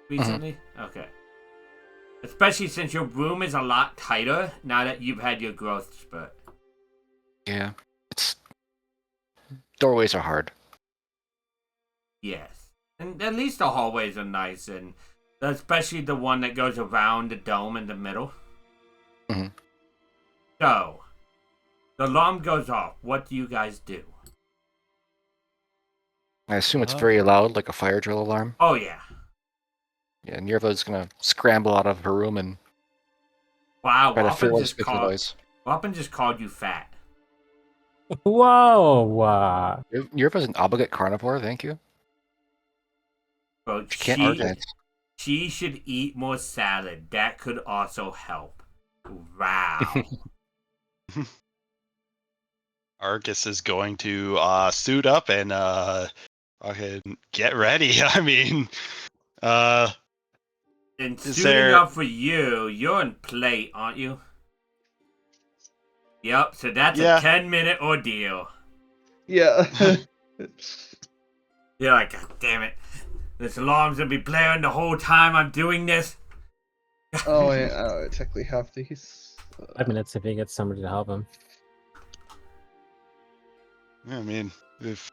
Recently? Okay. Especially since your room is a lot tighter now that you've had your growth spurt. Yeah. Doorways are hard. Yes. And at least the hallways are nice, and especially the one that goes around the dome in the middle. Mhm. So, the alarm goes off. What do you guys do? I assume it's very loud, like a fire drill alarm. Oh, yeah. Yeah, Nirva's gonna scramble out of her room and Wow, try to figure Wappen out just the called noise. Wappen just called you fat. Whoa! Nirva's an obligate carnivore, thank you. Bro, She can't argue it. she should eat more salad. That could also help. Wow. Argus is going to suit up and fucking get ready. I mean, And is suiting there? up for you, you're in plate, aren't you? Yep, so that's Yeah. a 10-minute ordeal. Yeah. You're like, God damn it. This alarm's gonna be blaring the whole time I'm doing this. Oh, yeah. I technically have these. 5 minutes if he gets somebody to help him. I mean, if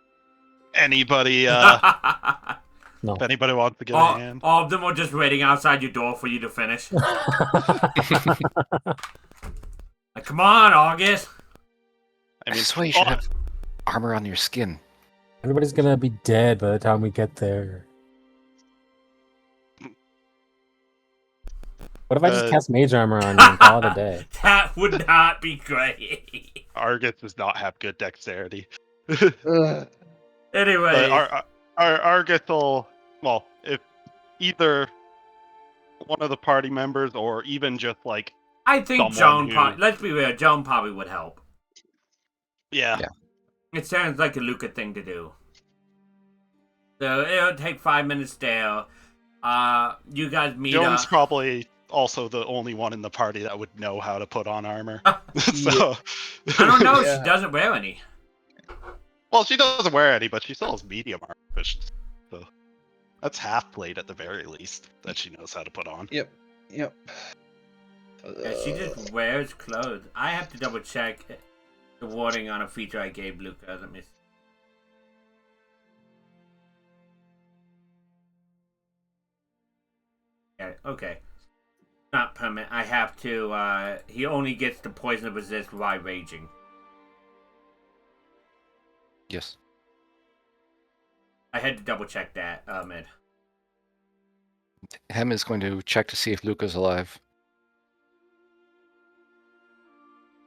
anybody, No. if anybody wants to get a hand, all of them are just waiting outside your door for you to finish. Like, come on, August. I mean, That's why you should have armor on your skin. Everybody's gonna be dead by the time we get there. What if I just cast mage armor on you and call it a day? That would not be great. Argus does not have good dexterity. Anyway, But Argus will, well, if either one of the party members or even just like I think someone Joan who- let's be real, Joan probably would help. yeah. It sounds like a Luca thing to do. So it'll take 5 minutes there. You guys meet Joan's up. probably also the only one in the party that would know how to put on armor. So I don't know, Yeah. she doesn't wear any. Well, she doesn't wear any, but she still has medium armor. So that's half plate at the very least that she knows how to put on. Yep. Yeah, she just wears clothes. I have to double check the wording on a feature I gave Luca. Let me see. Yeah, okay. Not permanent. I have to, he only gets the poison resist while raging. Yes. I had to double check that, Mid. Hem is going to check to see if Luca's alive.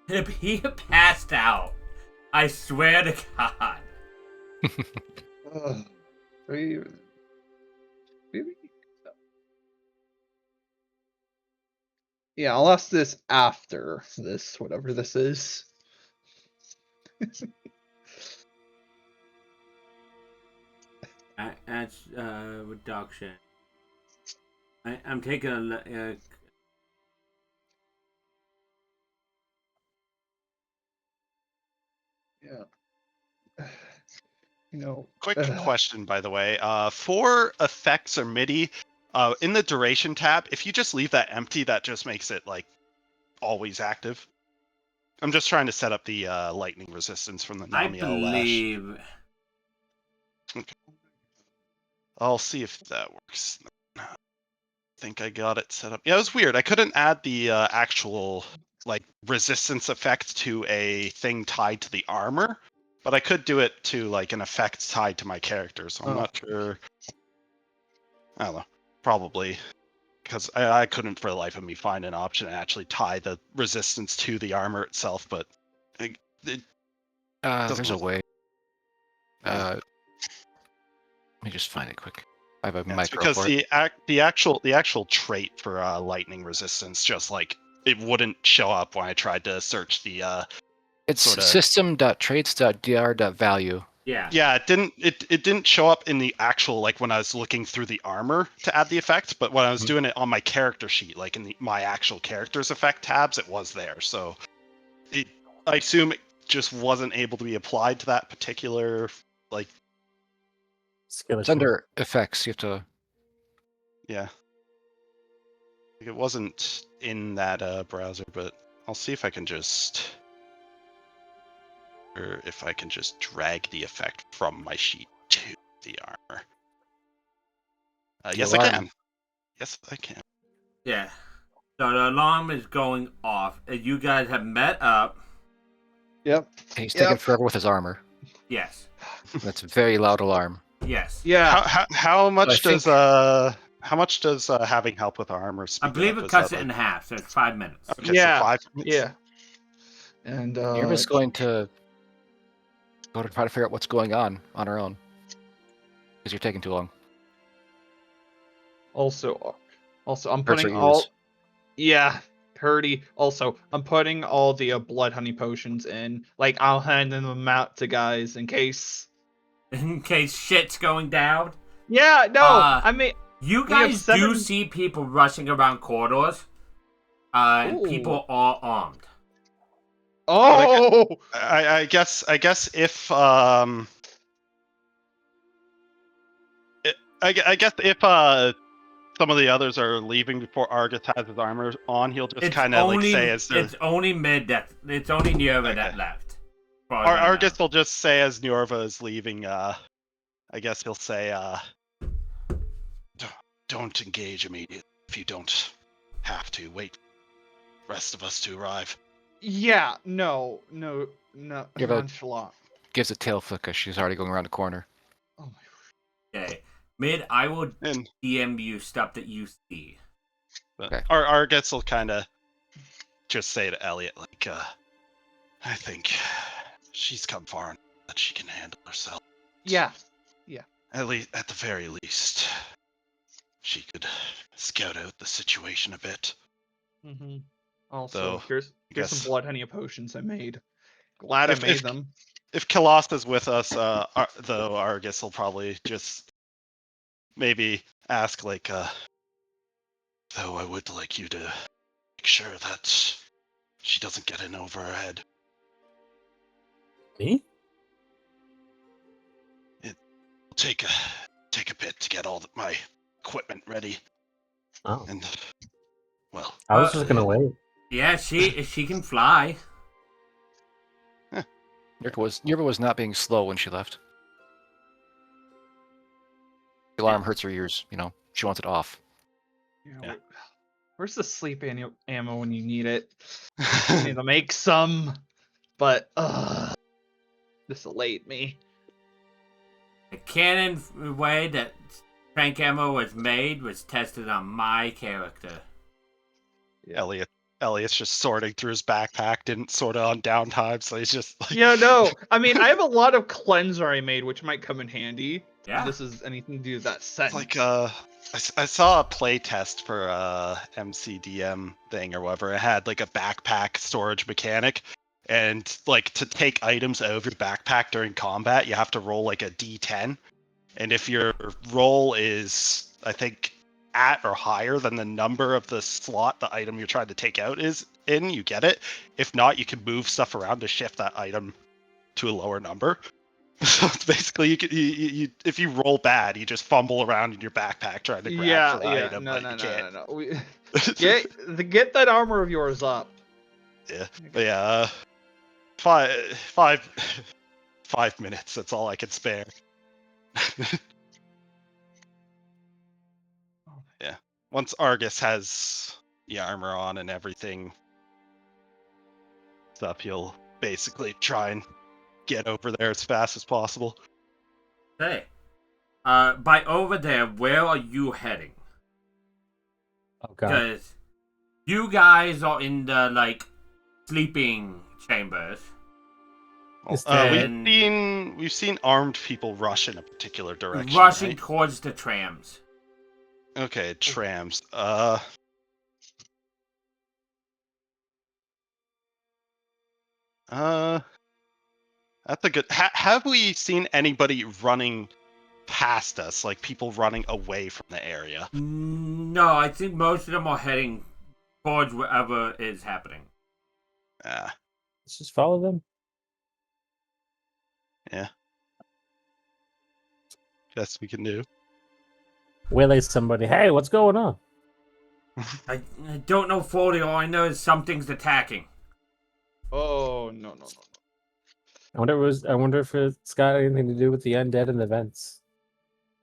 If he passed out, I swear to God. Really? Yeah, I'll ask this after this, whatever this is. That's reduction. I'm taking a Yeah. You know. Quick question, by the way. For effects or MIDI, in the duration tab, if you just leave that empty, that just makes it like always active. I'm just trying to set up the lightning resistance from the I Namiel believe. Lash. Okay. I'll see if that works. I think I got it set up. Yeah, it was weird. I couldn't add the actual like resistance effect to a thing tied to the armor, but I could do it to like an effect tied to my character. So I'm not sure. I don't know. Probably because I couldn't for the life of me find an option to actually tie the resistance to the armor itself. But it There's a look- way. Yeah. Let me just find it quick. I have a Yeah, it's micro because for it. the actual trait for lightning resistance just like it wouldn't show up when I tried to search the It's sorta- system.traits.dr.value. Yeah. yeah, it didn't show up in the actual like when I was looking through the armor to add the effect, but when I was doing it on my character sheet, like in my actual character's effect tabs, it was there. So I assume it just wasn't able to be applied to that particular like Skill It's issue. under effects. You have to. yeah. It wasn't in that browser, but I'll see if I can just or if I can just drag the effect from my sheet to the armor. Yes, I alarm. can. Yes, I can. Yeah. So the alarm is going off. You guys have met up. Yep. And he's taking Yep. forever with his armor. Yes. That's a very loud alarm. Yes. Yeah. How much think- does having help with armor speed I believe up? it Is cuts that it in half, so it's 5 minutes. Okay, Yeah. so 5 minutes. Yeah. And You're just going to go to try to figure out what's going on her own. Because you're taking too long. also I'm Hurts putting her all. ears. Yeah. Purdy. Also, I'm putting all the blood honey potions in. Like, I'll hand them out to guys in case. In case shit's going down. Yeah. No. I mean. You We have guys 7 do see people rushing around corridors. And Ooh. people are armed. Oh. I guess if I guess if some of the others are leaving before Argus has his armor on, he'll just kind of like say as it's only it's only Nierva that Okay. left. as far as I know. Argus will just say as Nyorva is leaving. I guess he'll say, "Don't engage immediately if you don't have to. Wait for the rest of us to arrive." Yeah. No. Give a- Nonchalant. Gives a tail flick as she's already going around the corner. Oh my. Okay. Mid, I will And DM you stuff that you see. Okay. Argus will kind of just say to Elliot, like, "I think she's come far enough that she can handle herself. Yeah. At the very least, she could scout out the situation a bit." Mm-hmm. Also, So, here's guess- some blood honey potions I made. Glad If- I made if- them. If Kalas is with us, though, Argus will probably just maybe ask, like, "Though I would like you to make sure that she doesn't get in over her head. Me? It'll take a bit to get all my equipment ready, Oh, and well, I was just gonna wait. Yeah, she can fly. Yerba was not being slow when she left. The alarm hurts her ears, She wants it off. Yeah. Where's the sleep ammo when you need it? I need to make some, but this delayed me. The canon way that crank ammo was made was tested on my character. Elliot's just sorting through his backpack, didn't sort it on downtime, so he's just like, Yeah, no. I mean, I have a lot of cleanser I made, which might come in handy. Yeah. If this is anything to do with that sense. Like I saw a play test for MCDM thing or whatever. It had like a backpack storage mechanic, and like to take items out of your backpack during combat, you have to roll like a D10, and if your roll is, I think, at or higher than the number of the slot the item you're trying to take out is in, you get it. If not, you can move stuff around to shift that item to a lower number. So it's basically you if you roll bad, you just fumble around in your backpack trying to grab for the item, no, but you can't. No. Get that armor of yours up. Yeah, but yeah, 5 minutes. That's all I can spare. Yeah, once Argus has the armor on and everything stuff, he'll basically try and get over there as fast as possible. Hey. By over there, where are you heading? Oh god. Because you guys are in the sleeping chambers. Is there- We've seen armed people rush in a particular direction. Rushing right? towards the trams. Okay, trams. That's a good. Have we seen anybody running past us, like people running away from the area? No, I think most of them are heading towards wherever is happening. Let's just follow them. Best we can do. Waylay somebody. Hey, what's going on? I don't know 40, all I know is something's attacking. Oh no. I wonder if it's got anything to do with the undead and the vents.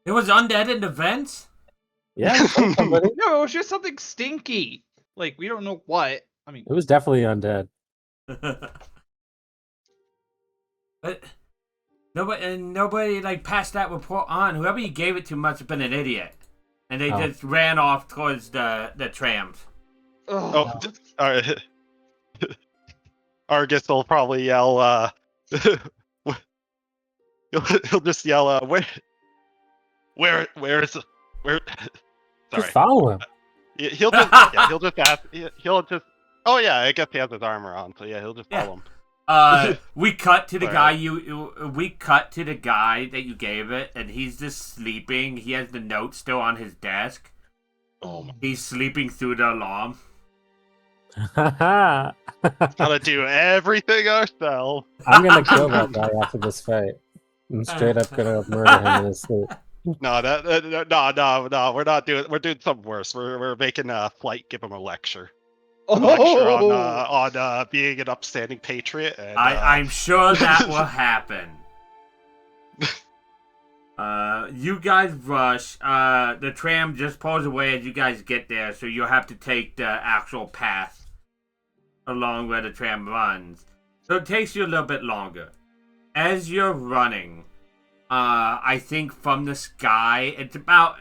It was undead in the vents? Yeah, we killed somebody. No, it was just something stinky. Like, we don't know what. I mean, It was definitely undead. But nobody like passed that report on. Whoever you gave it to must have been an idiot. And they Oh. just ran off towards the trams. Oh, ugh. Argus will probably yell. He'll just yell. Where is where? Just Sorry. follow him. He'll just ask. He'll just. Oh yeah, I guess he has his armor on, so yeah, he'll just Yeah. follow him. We cut to the Sorry. guy we cut to the guy that you gave it, and he's just sleeping. He has the note still on his desk. Oh my. He's sleeping through the alarm. I'm Gotta do everything ourselves. gonna kill that guy after this fight. I'm straight up gonna murder him in his sleep. No, we're not doing. We're doing something worse. We're making Flight give him a lecture. A lecture on being an upstanding patriot. And, I'm sure that will happen. You guys rush. The tram just pulls away as you guys get there, so you'll have to take the actual path along where the tram runs. So it takes you a little bit longer. As you're running, I think from the sky, it's about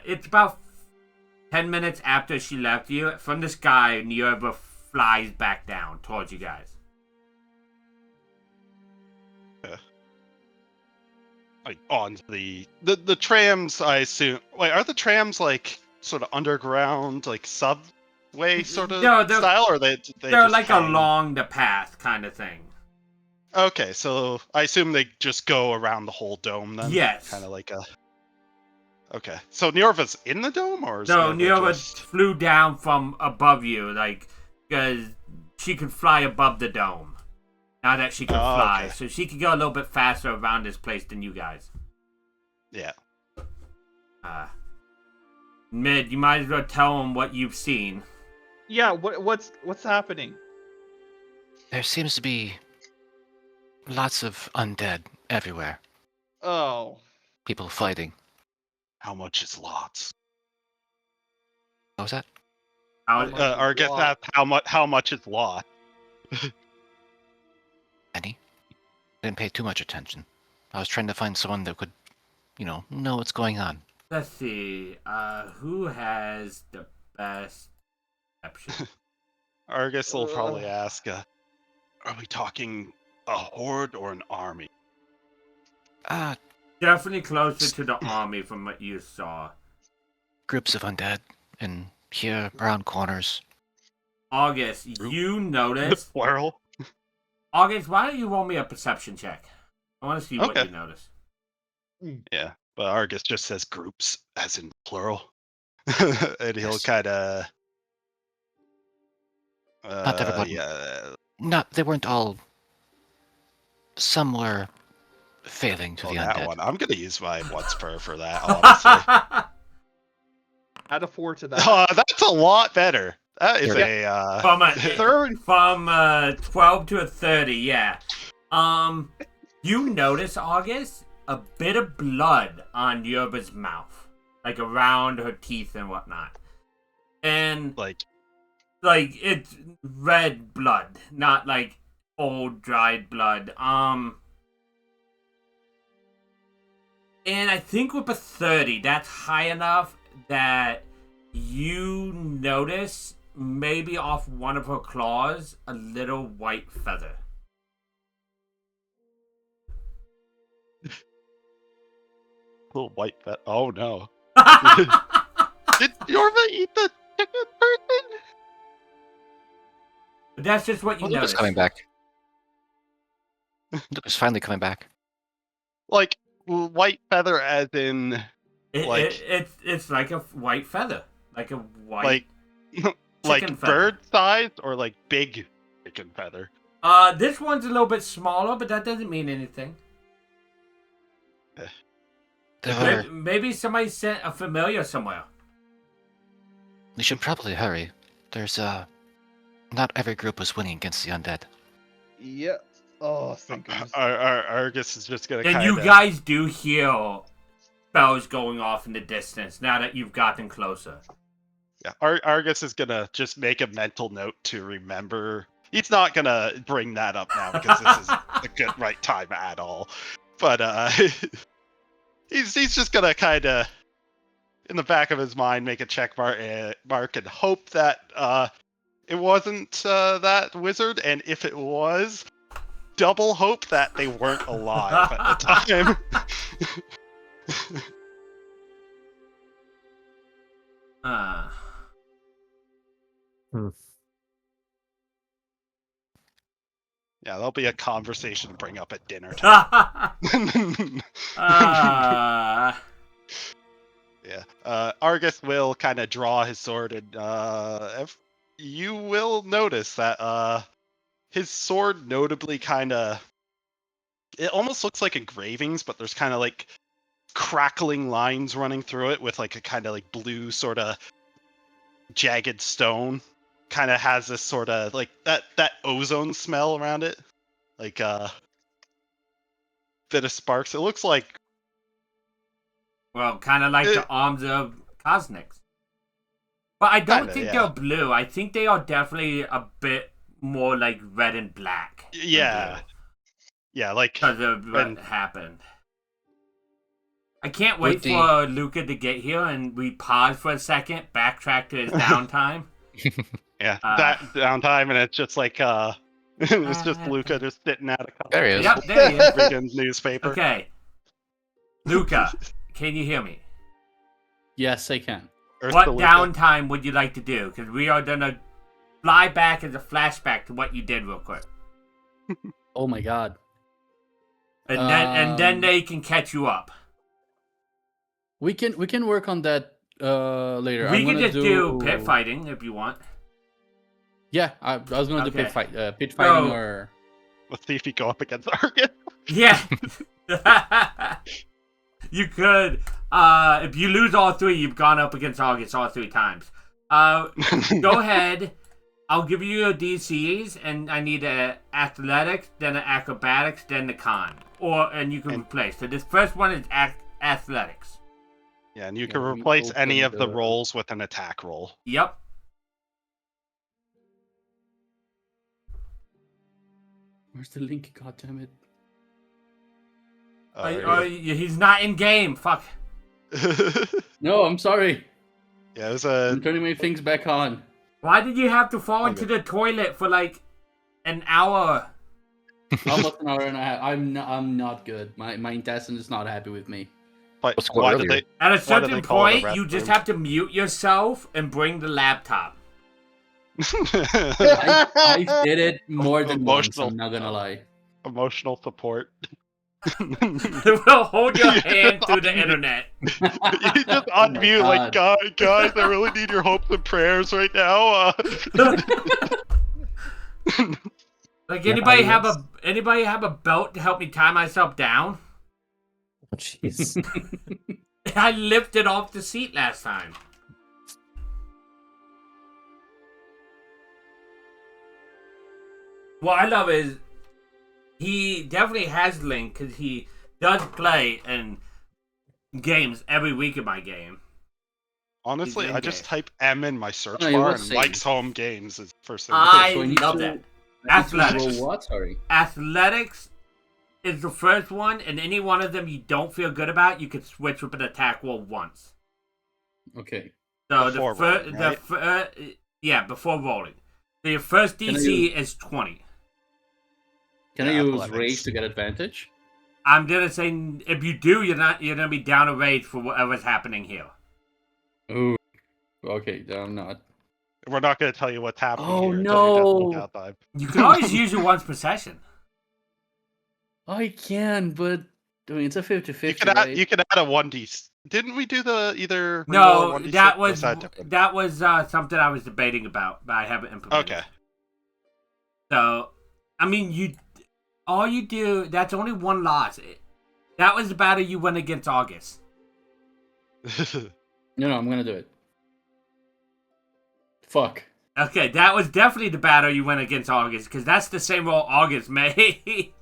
10 minutes after she left you. From the sky, Nioba flies back down towards you guys. like onto the trams. I assume. Wait, are the trams like sort of underground, like subway sort of No, they're- style, or They're just like hang? along the path kind of thing. Okay, so I assume they just go around the whole dome then. Yes. Kind of like a. Okay, so Niorva's in the dome, or is No, Niorva Nioba just... flew down from above you, like, because she could fly above the dome. Now that she can Oh, fly, okay. so she could go a little bit faster around this place than you guys. Yeah. Mid, you might as well tell them what you've seen. Yeah, what's happening? There seems to be lots of undead everywhere. Oh. People fighting. How much is lots? What was that? How, much? Or get that how much is lot? Any? Didn't pay too much attention. I was trying to find someone that could, know what's going on. let's see. Who has the best perception? Argus will probably ask, are we talking a horde or an army? Definitely closer to the army from what you saw. Groups of undead, and here around corners. August, you noticed. Plural? August, why don't you roll me a perception check? I want to see what Okay. you notice. Yeah, but Argus just says groups, as in plural. And he'll Yes. kind of... Not everybody. Yeah, They weren't all. Some were failing to the that undead. one. I'm going to use my once per for that, honestly. Add a 4 to that. That's a lot better. That is Yeah. a... From a Third. from 12 to a 30, yeah. You notice, August, a bit of blood on Yerba's mouth, like around her teeth and whatnot, and like it's red blood, not like old dried blood. And I think with a 30, that's high enough that you notice maybe off one of her claws a little white feather. little white fat. Oh no. Did Yorva eat the chicken person? But that's just what you Luca's notice. coming back. Luca's finally coming back. Like white feather as in It's like a white feather, like a white like like chicken feather. bird size or like big chicken feather. This one's a little bit smaller, but that doesn't mean anything. There were, Maybe somebody sent a familiar somewhere. we should probably hurry. There's not every group was winning against the undead. Yeah. Oh, thank goodness. Argus is just gonna And kind you of guys do hear bells going off in the distance now that you've gotten closer. Yeah, Argus is gonna just make a mental note to remember. He's not gonna bring that up now because this isn't a good right time at all. But he's just gonna kind of, in the back of his mind, make a check mark and hope that it wasn't that wizard, and if it was, double hope that they weren't alive at the time. Yeah, there'll be a conversation to bring up at dinner time. Yeah. Argus will kind of draw his sword, and you will notice that his sword notably kind of, it almost looks like engravings, but there's kind of like crackling lines running through it with like a kind of like blue sort of jagged stone. Kind of has this sort of like that ozone smell around it, like bit of sparks. It looks like, well, kind of like the arms of Cosniks. But I don't think they're blue. I think they are definitely a bit more like red and black. Yeah. Yeah, like because of what happened. I can't wait for Luca to get here and we pause for a second, backtrack to his downtime. Yeah, that downtime, and it's just like it's just Luca just sitting out a There he is. Yep, there he is. Reading newspaper. Okay, Luca, can you hear me? Yes, I can. What downtime would you like to do? Because we are gonna fly back as a flashback to what you did real quick. Oh my god. And then they can catch you up. We can work on that later. We can just do pit fighting if you want. Yeah, I was gonna do pit fighting or. Let's see if you go up against Argus. Yeah, you could. If you lose all three, you've gone up against August all 3 times. Go ahead. I'll give you your DCs, and I need a athletics, then an acrobatics, then the con, and you can replace. So this first one is athletics. Yeah, and you can replace any of the rolls with an attack roll. Yep. Where's the link? God damn it! He's not in game. Fuck. No, I'm sorry. Yeah, it was I'm turning my things back on. Why did you have to fall into the toilet for like an hour? Almost an hour and a half. I'm not good. My intestine is not happy with me. But why did they? At a certain point, you just have to mute yourself and bring the laptop. I did it more than once, I'm not gonna lie. Emotional support. We'll hold your hand through the internet. You just unmute like, guys, I really need your hopes and prayers right now. Like anybody have a belt to help me tie myself down? Oh, jeez. I lifted off the seat last time. What I love is he definitely has Link because he does play in games every week in my game. Honestly, I just type M in my search No, bar and say. Mike's home games is the first thing. I So I need love to- that. I need to Athletics. roll what? Sorry. Athletics is the first one, and any one of them you don't feel good about, you can switch with an attack roll once. Okay. So Before rolling, right? before rolling. So your first Can I DC is 20. Can I Yeah, use athletics. rage to get advantage? I'm gonna say if you do, you're gonna be down a rage for whatever's happening here. Ooh. Okay, then I'm not. We're not going to tell you what's happening Oh, here until you're done no. with time. You can always use your once per session. I can, but I mean, it's a 50-50, You right? can add a 1d. Didn't we do the either? No, reroll 1d6, that or is was different? that was something I was debating about, but I haven't implemented. Okay. So, I mean, all you do. That's only one loss. That was the battle you won against August. No, I'm gonna do it. Fuck. Okay, that was definitely the battle you went against August, because that's the same roll August made.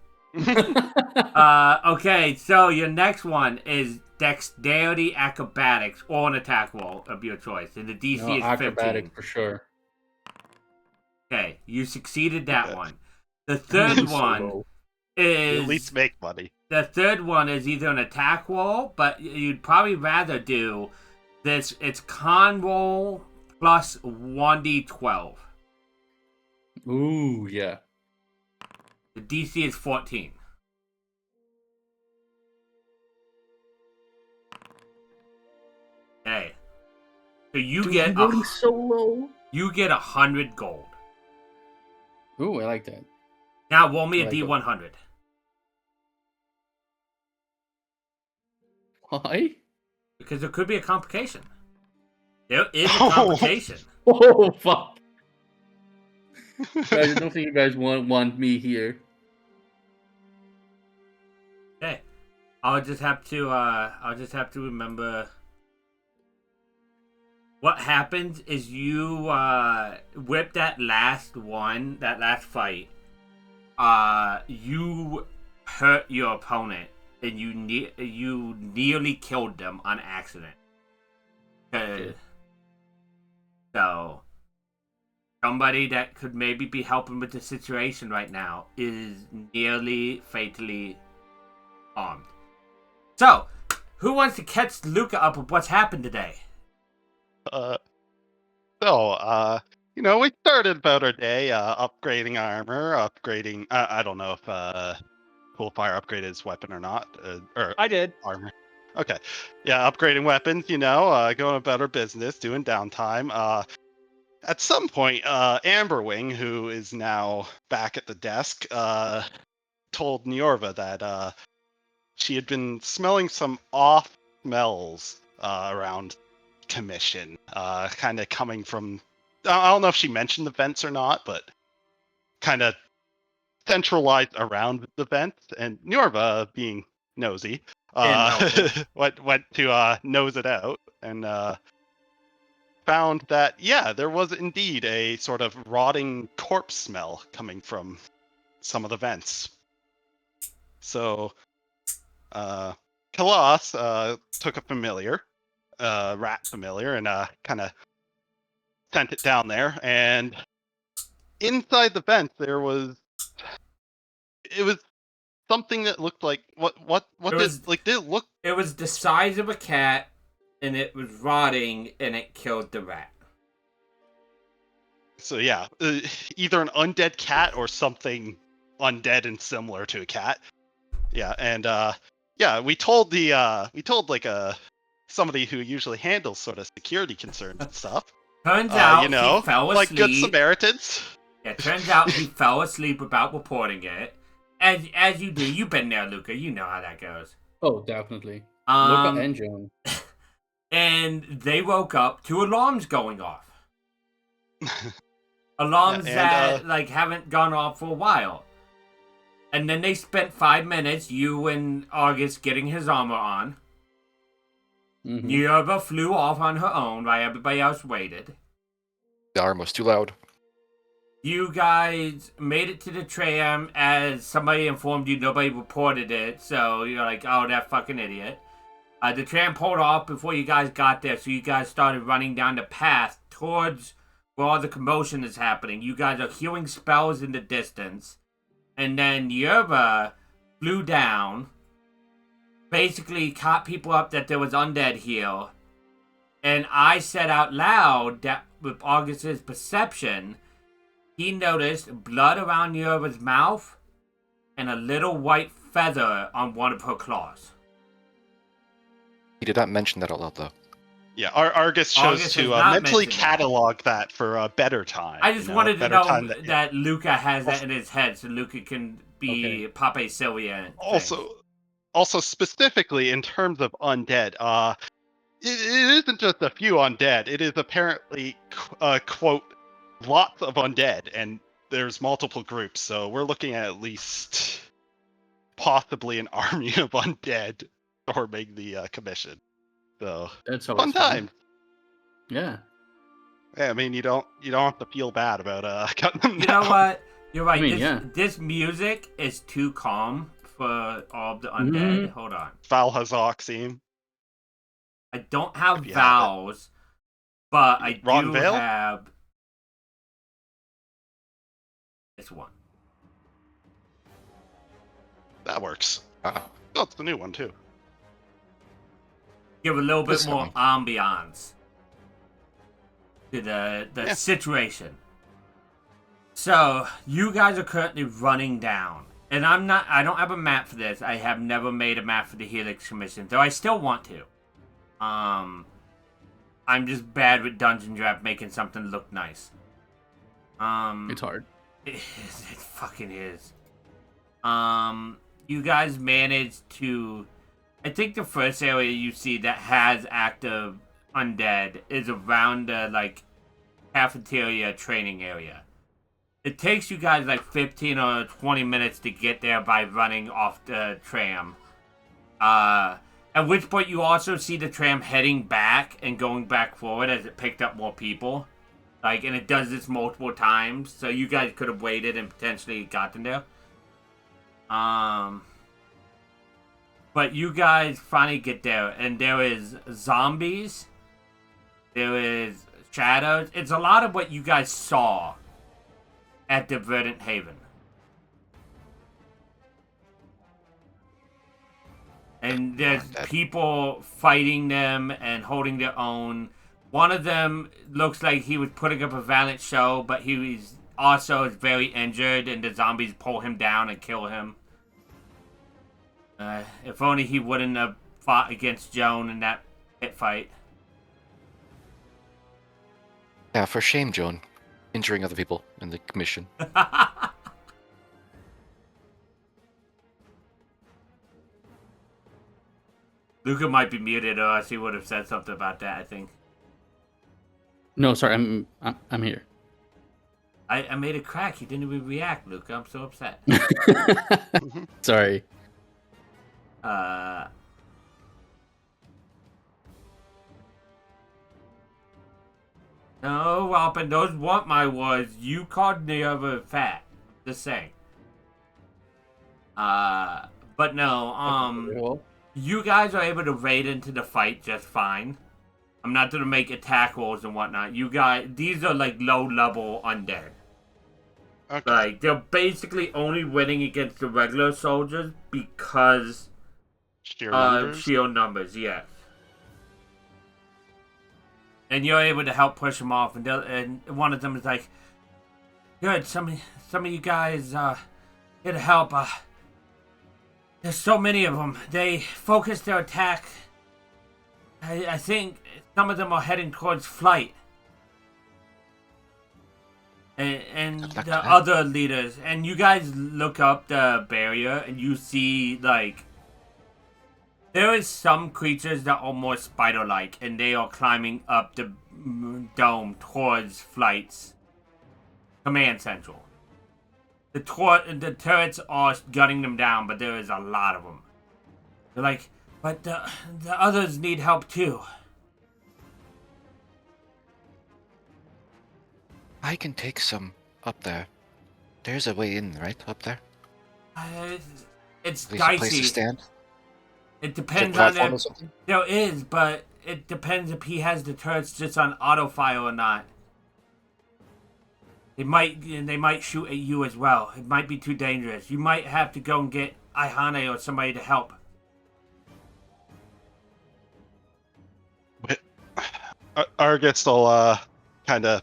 Okay, so your next one is dexterity, acrobatics, or an attack roll of your choice. And the DC No, is acrobatics 15. for sure. Okay, you succeeded that Okay. one. The third So one low. At least is make money. the third one is either an attack roll, but you'd probably rather do this. It's con roll plus 1d12. Ooh, yeah. The DC is 14. Okay. So you Dude, get I'm rolling so low. 100 gold. Ooh, I like that. Now roll me a I like D100. Why? Because there could be a complication. There is a Oh. complication. Oh, fuck. Guys, I don't think you guys want me here. Okay. I'll just have to remember. What happens is you whip that last fight. You hurt your opponent, and you nearly killed them on accident. So, somebody that could maybe be helping with the situation right now is nearly fatally harmed. So, who wants to catch Luca up with what's happened today? We started about our day upgrading armor, upgrading. I don't know if Coolfire upgraded his weapon or not, or I did. armor. Okay, yeah, upgrading weapons. Going about our business, doing downtime. At some point, Amberwing, who is now back at the desk, told Niorva that she had been smelling some off smells around commission, kind of coming from. I don't know if she mentioned the vents or not, but kind of centralized around the vents. And Niorva, being nosy, went to nose it out and found that, yeah, there was indeed a sort of rotting corpse smell coming from some of the vents. So, Kalas took a familiar, rat familiar, and kind of sent it down there. And inside the vent, it was something that looked like did it look? It was the size of a cat, and it was rotting, and it killed the rat. So yeah, either an undead cat or something undead and similar to a cat. Yeah, and we told somebody who usually handles sort of security concerns and stuff. Turns out he fell asleep. Like good Samaritans. Yeah, turns out he fell asleep without reporting it. As you do, you've been there, Luca. You know how that goes. Oh, definitely. Luca and Joan. And they woke up to alarms going off. Alarms that haven't gone off for a while. And then they spent 5 minutes, you and August, getting his armor on. Mm-hmm. Niorva flew off on her own while everybody else waited. The alarm was too loud. You guys made it to the tram as somebody informed you nobody reported it, so you're like, oh, that fucking idiot. The tram pulled off before you guys got there, so you guys started running down the path towards where all the commotion is happening. You guys are hearing spells in the distance. And then Yerba flew down, basically caught people up that there was undead here. And I said out loud that with August's perception, he noticed blood around Yerba's mouth and a little white feather on one of her claws. He did not mention that out loud, though. Yeah, Argus chose August to has not mentally mentioned that. catalog that for a better time. I just wanted to better know time that Luca has that in his head, so Luca can be Pape Sylvia. Also, specifically in terms of undead, it isn't just a few undead. It is apparently, quote, lots of undead, and there's multiple groups. So we're looking at least possibly an army of undead storming the commission. So That's fun time. Yeah. Yeah, I mean, you don't have to feel bad about cutting them down. You know what? You're right. I mean, this music is too calm for all of the undead. Hold on. Falhazok theme. I don't have If you have it. vowels, but I Ron do Vale? have this one. That works. Oh, Oh, it's the new one too. Give a little bit This more one. ambiance to the Yeah. situation. So you guys are currently running down, and I don't have a map for this. I have never made a map for the Helix Commission, though I still want to. I'm just bad with Dungeon Draft making something look nice. It's hard. It fucking is. You guys managed to. I think the first area you see that has active undead is around the like cafeteria training area. It takes you guys like 15 or 20 minutes to get there by running off the tram. At which point you also see the tram heading back and going back forward as it picked up more people. Like, and it does this multiple times, so you guys could have waited and potentially gotten there. But you guys finally get there, and there is zombies. There is shadows. It's a lot of what you guys saw at the Verdant Haven. And there's people fighting them and holding their own. One of them looks like he was putting up a valiant show, but he was also is very injured, and the zombies pull him down and kill him. If only he wouldn't have fought against Joan in that pit fight. yeah, for shame, Joan. Injuring other people in the commission. Luca might be muted, or else he would have said something about that, I think. No, sorry, I'm here. I made a crack. He didn't even react, Luca. I'm so upset. Sorry. No, Walpin, those weren't my words. You called the other fat. Just saying. But no, you guys are able to raid into the fight just fine. I'm not gonna make attack rolls and whatnot. You guys, these are like low level undead. Okay. Like, they're basically only winning against the regular soldiers because Sheer numbers. shield numbers, yeah. And you're able to help push them off, and one of them is like, "Good, some of you guys here to help. There's so many of them. They focus their attack. I think some of them are heading towards flight." And Good luck the to that. other leaders, and you guys look up the barrier, and you see like there is some creatures that are more spider-like, and they are climbing up the dome towards Flight's command central. The turrets are gunning them down, but there is a lot of them. They're like, but the others need help too. I can take some up there. There's a way in, right? Up there? It's At least a place to dicey. stand? It Is there a depends on platform or if something? there is, but it depends if he has the turrets just on auto fire or not. They might shoot at you as well. It might be too dangerous. You might have to go and get Aihane or somebody to help. Argus will kind of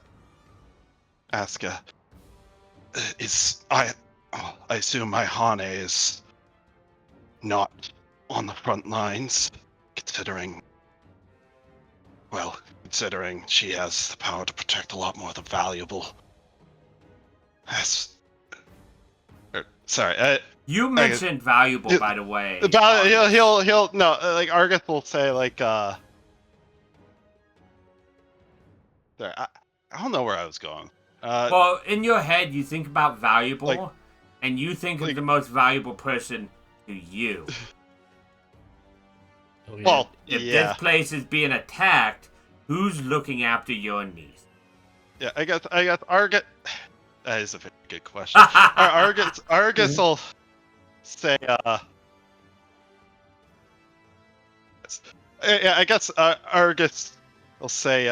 ask, I assume Aihane is not on the front lines, considering she has the power to protect a lot more of the valuable. Sorry, You mentioned valuable, by the way. he'll no, like Argus will say like sorry, I don't know where I was going. Well, in your head, you think about valuable, Like- and you think of like- the most valuable person to you. Oh, yeah. Well, If yeah, this place is being attacked, who's looking after your niece? yeah. I guess Argus. That is a very good question. Argus will say, Yeah, I guess Argus will say,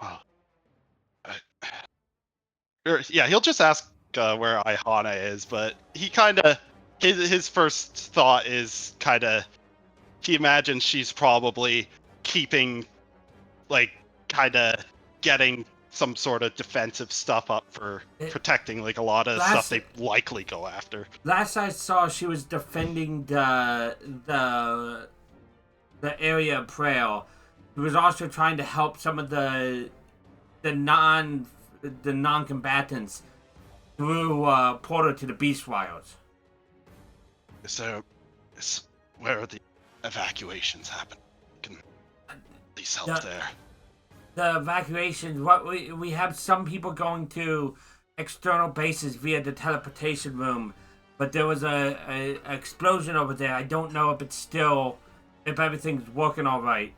well, yeah, he'll just ask where Ihana is, but he kind of his first thought is kind of he imagines she's probably keeping, like, kind of getting some sort of defensive stuff up for protecting, like, a lot of stuff they likely go after. Last I saw, she was defending the area of prayer. She was also trying to help some of the non-combatants through portal to the Beast Wilds. Where are the evacuations happen? Can please help there? The evacuations. What we have some people going to external bases via the teleportation room, but there was a explosion over there. I don't know if everything's working all right.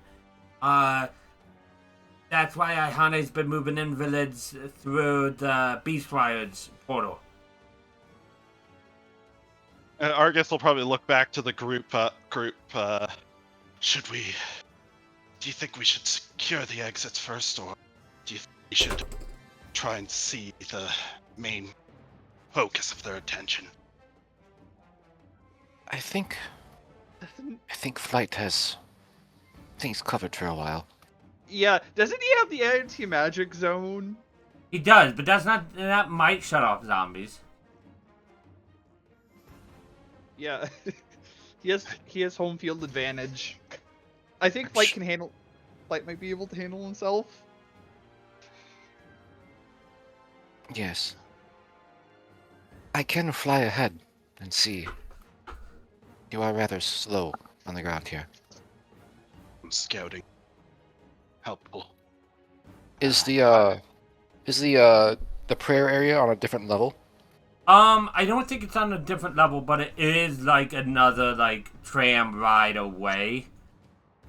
That's why Ihana's been moving invalids through the Beast Wilds portal. Argus will probably look back to the group. Do you think we should secure the exits first, or do you think we should try and see the main focus of their attention? I think Flight has things covered for a while. Yeah, doesn't he have the anti-magic zone? He does, but that might shut off zombies. Yeah, he has home field advantage. I think Flight might be able to handle himself. Yes. I can fly ahead and see. You are rather slow on the ground here. I'm scouting. Helpful. Is the prayer area on a different level? I don't think it's on a different level, but it is like another tram ride away.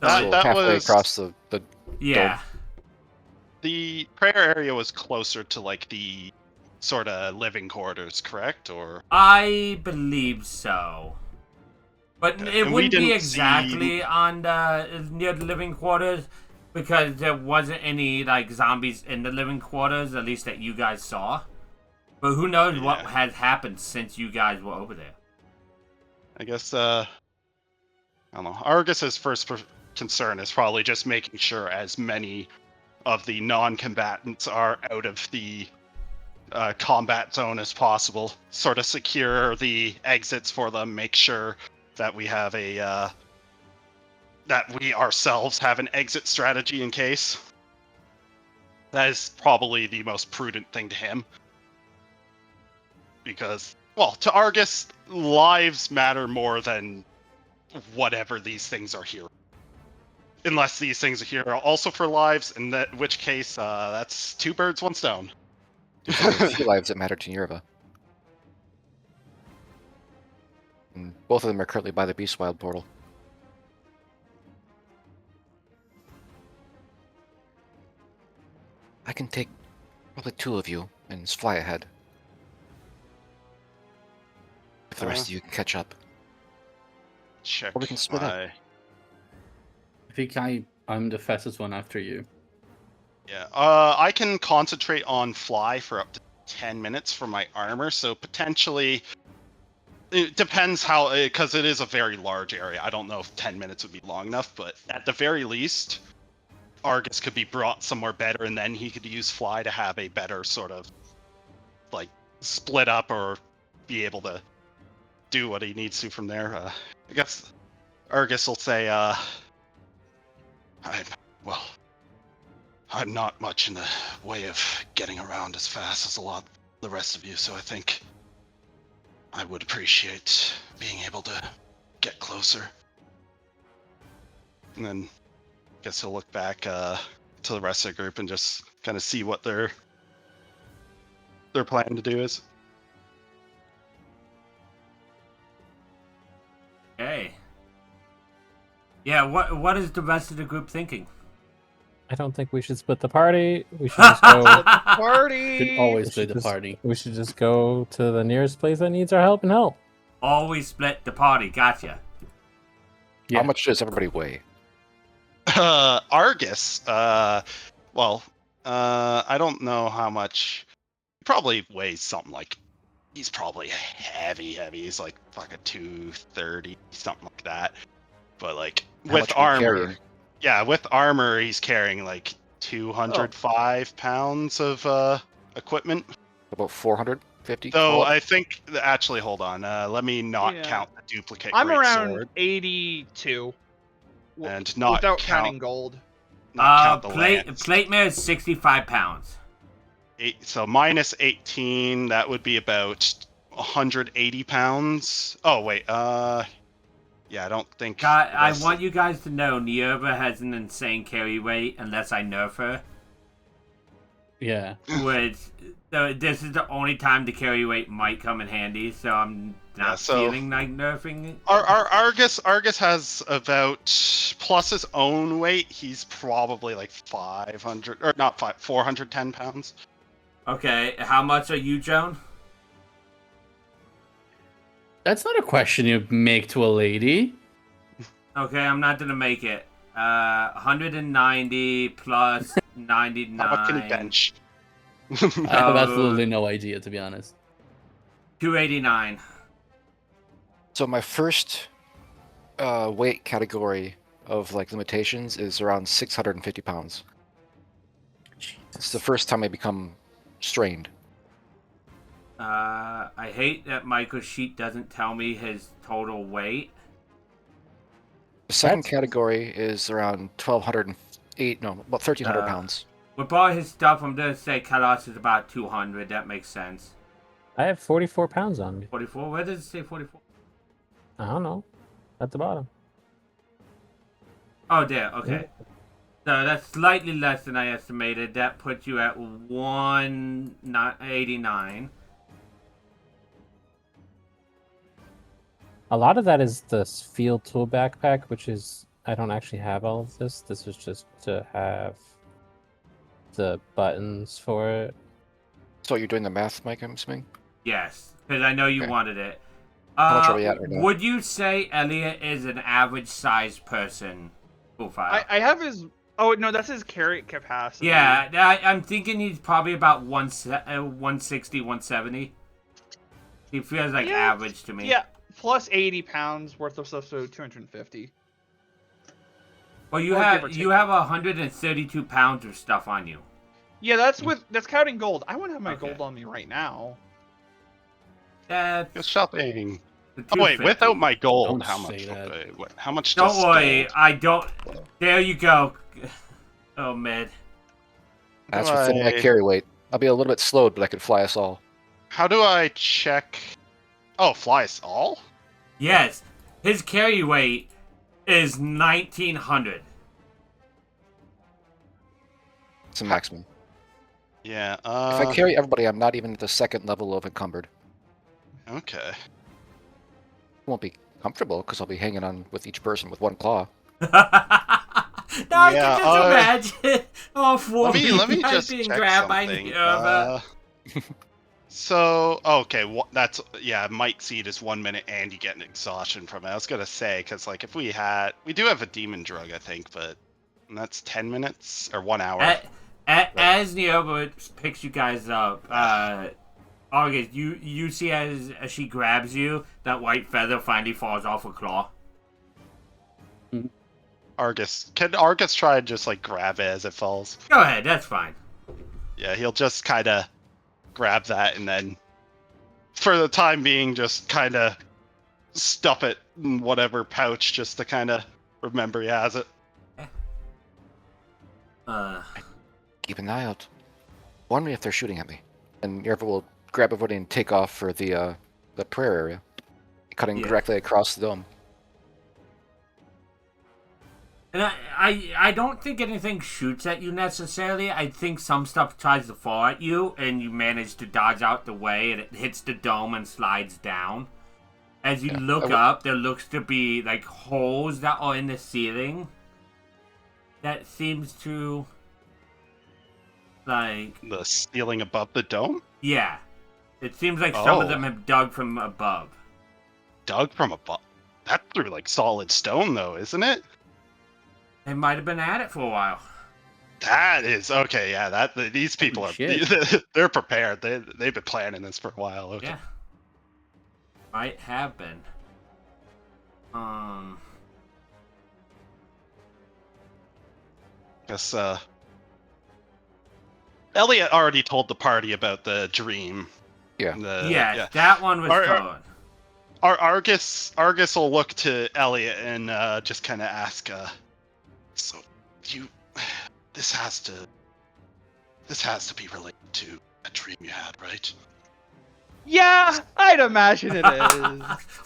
So that halfway was across the yeah. dome. The prayer area was closer to the sort of living quarters, correct? Or I believe so. But it wouldn't be exactly on near the living quarters, because there wasn't any zombies in the living quarters, at least that you guys saw. But who knows what has happened since you guys were over there. I guess I don't know. Argus's first concern is probably just making sure as many of the non-combatants are out of the combat zone as possible. Sort of secure the exits for them, make sure that we have that we ourselves have an exit strategy in case. That is probably the most prudent thing to him. Because, well, to Argus, lives matter more than whatever these things are here. Unless these things are here also for lives, in which case, that's two birds, one stone. There's only a few lives that matter to Nirva. And both of them are currently by the Beastwild portal. I can take probably two of you and just fly ahead. If the rest of you can catch up. Check. Or we can split up. I think I'm the fastest one after you. Yeah. I can concentrate on fly for up to 10 minutes for my armor, so potentially it depends how, because it is a very large area. I don't know if 10 minutes would be long enough, but at the very least, Argus could be brought somewhere better, and then he could use fly to have a better sort of split up or be able to do what he needs to from there. I guess Argus will say, I'm not much in the way of getting around as fast as a lot of the rest of you, so I think I would appreciate being able to get closer. And then I guess he'll look back to the rest of the group and just kind of see what their plan to do is. Okay. Yeah, what is the rest of the group thinking? I don't think we should split the party. We should just go. Party! Should always split the party. We should just go to the nearest place that needs our help and help. Always split the party. Gotcha. How much does everybody weigh? Argus. Well, I don't know how much. He probably weighs something like. He's probably heavy. He's like fucking 230, something like that. But like How with much are you armor, carrying? yeah, with armor, he's carrying like 205 pounds of equipment. About 450. So I think actually, hold on. Let me not Yeah. count the duplicate I'm great around sword 82. and not without count counting gold. not count the lance. Plate mail is 65 pounds. So minus 18, that would be about 180 pounds. Oh wait, yeah, I don't think. I want you guys to know Nierva has an insane carry weight unless I nerf her. Yeah. Which this is the only time the carry weight might come in handy, so I'm not feeling like nerfing it. Our Argus has about plus his own weight. He's probably like 500 or not 410 pounds. Okay, how much are you, Joan? That's not a question you make to a lady. Okay, I'm not gonna make it. 190 plus 99. How much can he bench? I have absolutely no idea, to be honest. 289. So my first weight category of like limitations is around 650 pounds. It's the first time I become strained. I hate that Michael's sheet doesn't tell me his total weight. The second category is around 1,208, no, about 1,300 pounds. With all his stuff, I'm gonna say Kalos is about 200. That makes sense. I have 44 pounds on me. 44? Where does it say 44? I don't know. At the bottom. Oh, there. Okay. So that's slightly less than I estimated. That puts you at 189. A lot of that is the field tool backpack, which is I don't actually have all of this. This was just to have the buttons for it. So you're doing the math, Mike, I'm assuming? Yes, because I know you wanted it. How much are we at right now? Would you say Elliot is an average-sized person? Profile. I have his. Oh no, that's his carry capacity. Yeah, I'm thinking he's probably about 160, 170. He feels like average to me. Yeah, plus 80 pounds worth of stuff, so 250. Well, you have 132 pounds of stuff on you. Yeah, that's counting gold. I wouldn't have my gold on me right now. Go shopping. Oh wait, without my gold, Don't how say much? that. How much? Don't does worry, gold? I don't. There you go. Oh man. That's within my carry weight. I'll be a little bit slowed, but I could fly us all. How do I check? Oh, fly us all? Yes, his carry weight is 1900. It's a maximum. Yeah. If I carry everybody, I'm not even at the second level of encumbered. Okay. It won't be comfortable because I'll be hanging on with each person with one claw. No, I can just imagine all four let me guys just being check grabbed by something. Nierva. So okay, that's Mike seed is 1 minute and you get an exhaustion from it. I was gonna say because like if we do have a demon drug, I think, but that's 10 minutes or 1 hour. As Nierva picks you guys up, August, you see as she grabs you, that white feather finally falls off her claw. Can Argus try and just like grab it as it falls? Go ahead, that's fine. Yeah, he'll just kind of grab that and then, for the time being, just kind of stuff it in whatever pouch just to kind of remember he has it. Keep an eye out. Wonder if they're shooting at me. And Yerva will grab everybody and take off for the prayer area, cutting directly across the dome. And I don't think anything shoots at you necessarily. I think some stuff tries to fall at you, and you manage to dodge out the way, and it hits the dome and slides down. As you look up, there looks to be like holes that are in the ceiling. That seems to like the ceiling above the dome. Yeah, it seems like some of them have dug from above. Dug from above. That's through like solid stone, though, isn't it? They might have been at it for a while. That is okay. Yeah, these people Holy are shit. they're prepared. They've been planning this for a while. Okay. Yeah. Might have been. Guess Elliot already told the party about the dream. Yeah. Yes, that one was told. Argus will look to Elliot and just kind of ask, so this has to be related to a dream you had, right? Yeah, I'd imagine it is.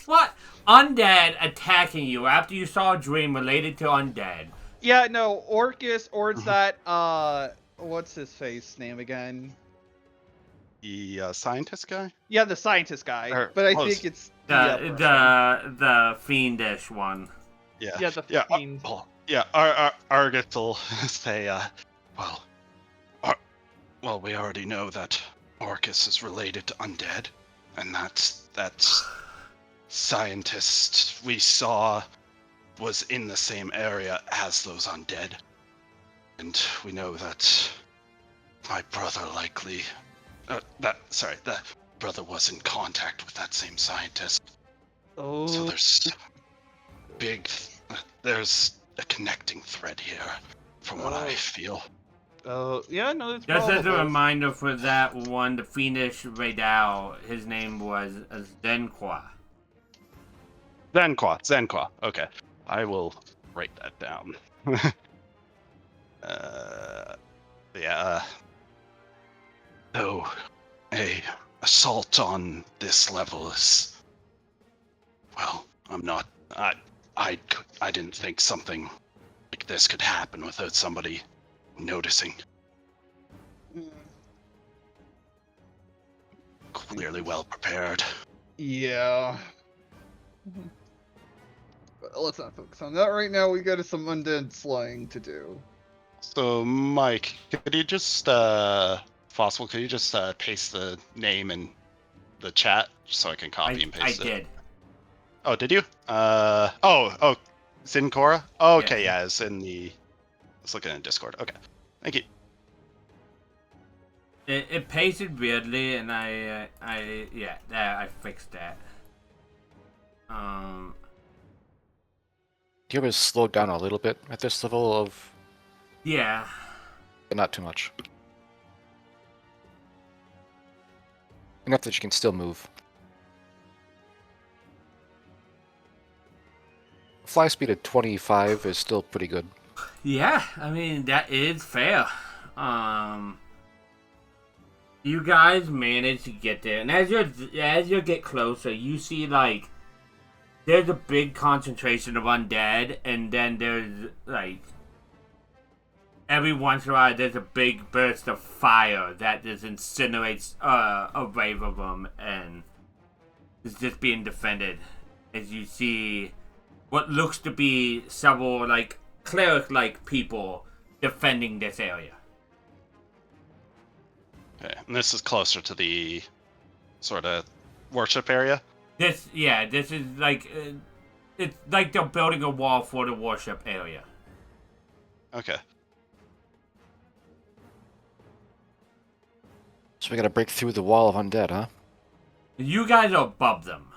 What? Undead attacking you after you saw a dream related to undead. Yeah, no, Orcus, or it's that, what's his face name again? The scientist guy? Yeah, the scientist guy. Or But I close. think it's The fiendish one. Yeah. Yeah, the Yeah. fiend. Argus will say, well, we already know that Orcus is related to undead, and that scientist we saw was in the same area as those undead, and we know that my brother likely, that brother was in contact with that same scientist. Oh. So there's a connecting thread here, from what I feel. Oh, yeah, no, it's Just as a probable. reminder for that one, the fiendish Raidal, his name was Zenqua. Zenqua. Okay, I will write that down. Though a assault on this level is, well, I didn't think something like this could happen without somebody noticing. Clearly well prepared. Yeah. But let's not focus on that right now. We got some undead slaying to do. So, Mike, could you just, Fossil, could you just paste the name in the chat so I can copy and paste it? I did. Oh, did you? Zincora? Oh, okay, yeah, it's in the... Let's look at it in Discord. Okay, thank you. It pasted weirdly, and I fixed that. Do you ever slow down a little bit at this level of... Yeah. But not too much. Enough that you can still move. Fly speed at 25 is still pretty good. Yeah, I mean, that is fair. You guys managed to get there, and as you get closer, you see, like, there's a big concentration of undead, and then there's, like, every once in a while, there's a big burst of fire that just incinerates a wave of them, and is just being defended. As you see what looks to be several, like, cleric-like people defending this area. Okay, and this is closer to the sort of worship area? This is like, it's like they're building a wall for the worship area. Okay. So we gotta break through the wall of undead, huh? You guys are above them.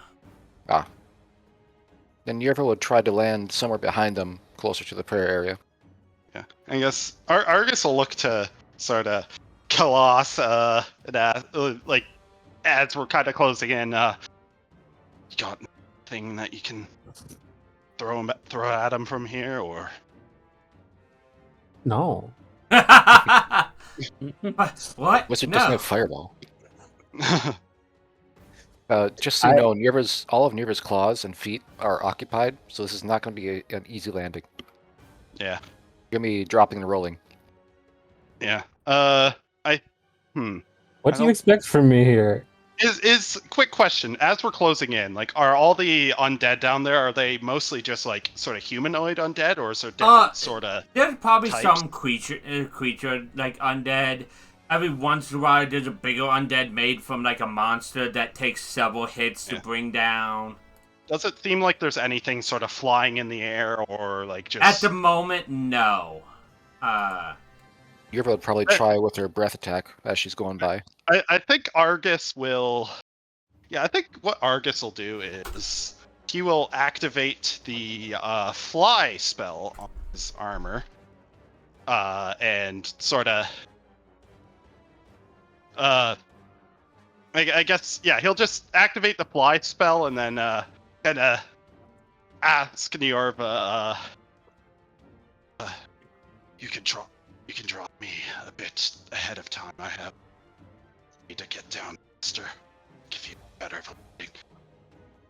Ah. Then Yerva would try to land somewhere behind them, closer to the prayer area. Yeah, I guess Argus will look to sort of Colossus, and like, as we're kind of closing in, you got anything that you can throw at him from here, or? No. What? Wizard No. doesn't have fireball. Just so you know, all of Nerva's claws and feet are occupied, so this is not going to be an easy landing. Yeah. You're going to be dropping and rolling. Yeah. What do you expect from me here? Is quick question, as we're closing in, like, are all the undead down there, are they mostly just like sort of humanoid undead, or is there different sort of There's probably types? some creature like undead. Every once in a while, there's a bigger undead made from like a monster that takes several hits to bring down. Does it seem like there's anything sort of flying in the air or like just At the moment, no. Yerba would probably try with her breath attack as she's going by. I think Argus will. Yeah, I think what Argus will do is he will activate the fly spell on his armor, and sort of. I guess yeah, he'll just activate the fly spell and then kind of ask Niorva, you can drop me a bit ahead of time. I need to get down faster. Give you better footing.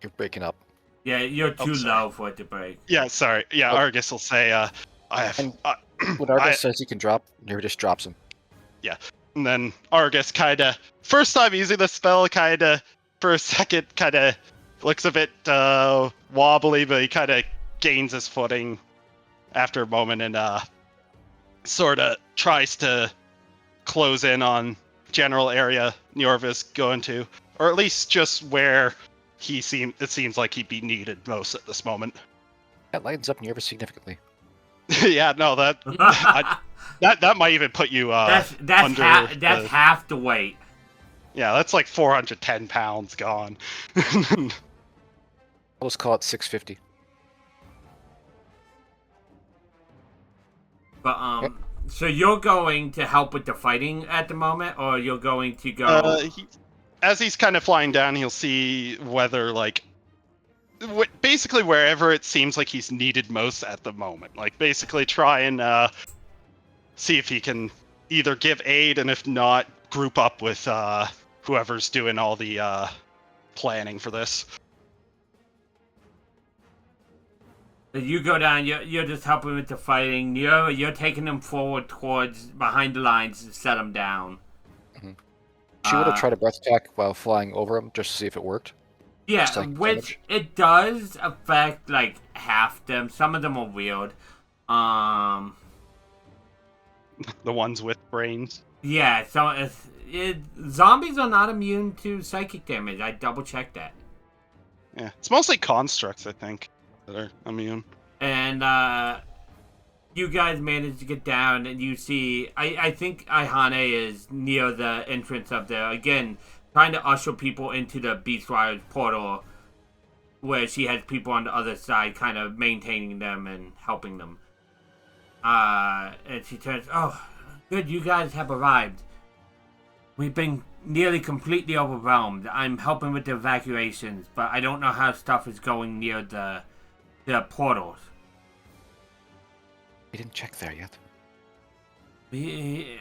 You're breaking up. Yeah, you're too sorry. low for it to break. Yeah, sorry. Yeah, Oh. Argus will say, I have. And when Argus says he can drop, Yerba just drops him. And then Argus kind of, first time using the spell, kind of, for a second, kind of looks a bit wobbly, but he kind of gains his footing after a moment and sort of tries to close in on general area Niorva's going to, or at least just where it seems like he'd be needed most at this moment. That lightens up Yerba significantly. Yeah, no, that that might even put you That's under that's half the weight. Yeah, that's like 410 pounds gone. I'll just call it 650. But so you're going to help with the fighting at the moment, or you're going to go? As he's kind of flying down, he'll see whether like basically wherever it seems like he's needed most at the moment. Like basically try and see if he can either give aid, and if not, group up with whoever's doing all the planning for this. You go down. You're just helping with the fighting. You're taking them forward towards behind the lines to set them down. She would have tried a breath attack while flying over him just to see if it worked. Yeah, Just like which it does affect like half them. Some of them are weird. The ones with brains. Yeah, so zombies are not immune to psychic damage. I double checked that. Yeah, it's mostly constructs, I think, that are immune. And you guys manage to get down, and you see, I think Aihane is near the entrance of there. Again, trying to usher people into the Beast Rider's portal, where she has people on the other side kind of maintaining them and helping them. And she turns, oh, good, you guys have arrived. We've been nearly completely overwhelmed. I'm helping with the evacuations, but I don't know how stuff is going near the portals. We didn't check there yet.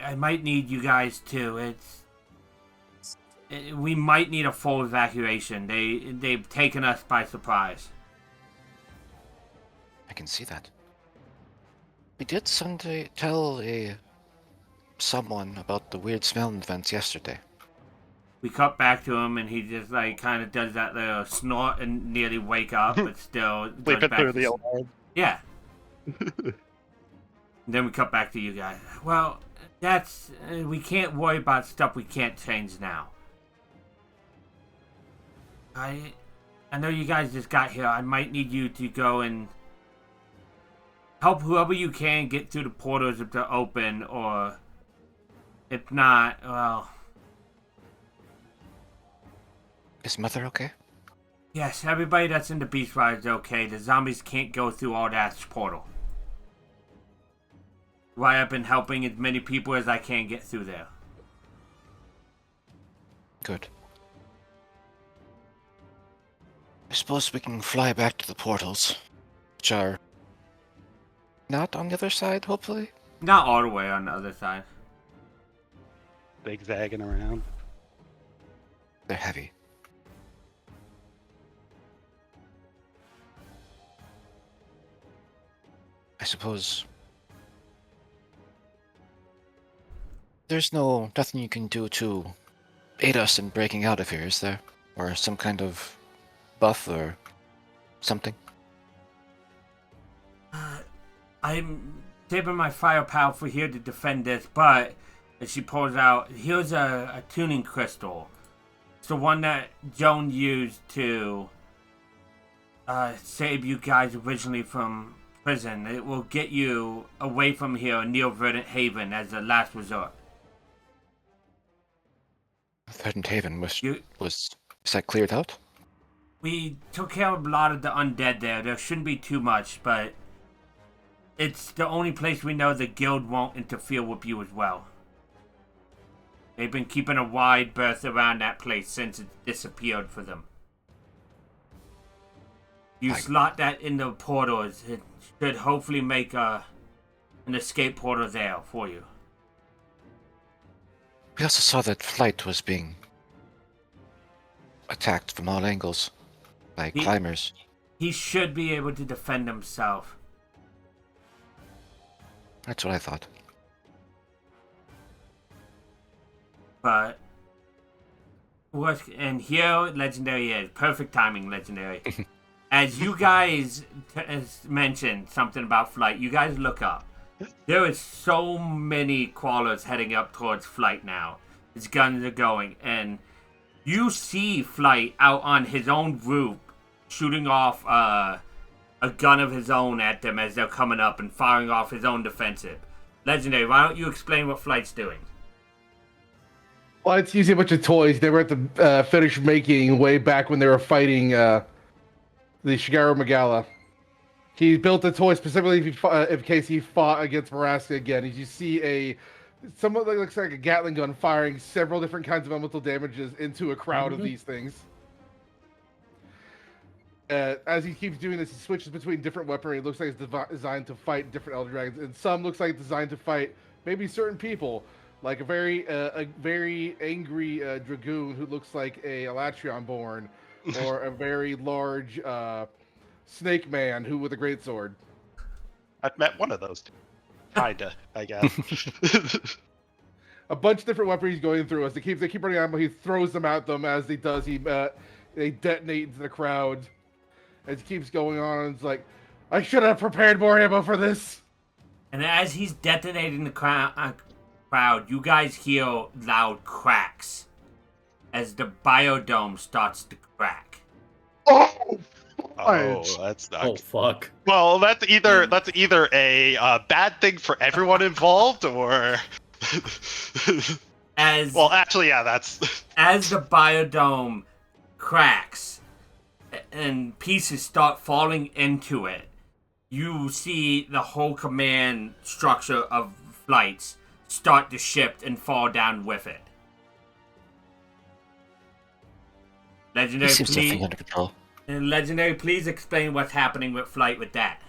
I might need you guys too. We might need a full evacuation. They've taken us by surprise. I can see that. We did Sunday tell someone about the weird smelling vents yesterday. We cut back to him, and he just like kind of does that little snort and nearly wake up, but still Sleep goes it back through to the alarm. Yeah. Then we cut back to you guys. Well, that's we can't worry about stuff we can't change now. I know you guys just got here. I might need you to go and help whoever you can get through the portals if they're open, or if not, well... Is Mother okay? Yes, everybody that's in the Beast Ride is okay. The zombies can't go through all that portal. Why I've been helping as many people as I can get through there. Good. I suppose we can fly back to the portals, which are not on the other side, hopefully? Not all the way on the other side. Zigzagging around. They're heavy. I suppose there's nothing you can do to aid us in breaking out of here, is there? Or some kind of buff or something? I'm saving my firepower for here to defend this, but as she pulls out, here's a tuning crystal. It's the one that Joan used to save you guys originally from prison. It will get you away from here near Verdant Haven as a last resort. Verdant Haven was You, is that cleared out? we took care of a lot of the undead there. There shouldn't be too much, but it's the only place we know the guild won't interfere with you as well. They've been keeping a wide berth around that place since it disappeared for them. You slot that in the portals, it should hopefully make an escape portal there for you. We also saw that Flight was being attacked from all angles by climbers. He should be able to defend himself. That's what I thought. But and here Legendary is perfect timing. Legendary. As you guys mentioned something about Flight, you guys look up. There is so many crawlers heading up towards Flight now. His guns are going, and you see Flight out on his own roof, shooting off a gun of his own at them as they're coming up and firing off his own defensive. Legendary, why don't you explain what Flight's doing? Well, it's using a bunch of toys. They were at the finish making way back when they were fighting the Shigeru Magala. He built a toy specifically in case he fought against Maraska again. As you see somewhat that looks like a Gatling gun firing several different kinds of elemental damages into a crowd of these things. As he keeps doing this, he switches between different weaponry. It looks like it's designed to fight different Elder Dragons, and some looks like it's designed to fight maybe certain people. Like a very angry dragoon who looks like a Elatrion born, or a very large snake man who with a greatsword. I've met one of those two. Kinda, I guess. A bunch of different weapons he's going through. As they keep running on, but he throws them at them. As he does, they detonate into the crowd. As he keeps going on, it's like, I should have prepared more ammo for this. And as he's detonating the crowd, you guys hear loud cracks as the biodome starts to crack. Oh, that's not. Oh fuck. Well, that's either a bad thing for everyone involved, or. Well, actually, yeah, that's. As the biodome cracks and pieces start falling into it, you see the whole command structure of Flights start to shift and fall down with it. Legendary, He seems to have things under control. Legendary, please explain what's happening with Flight with that.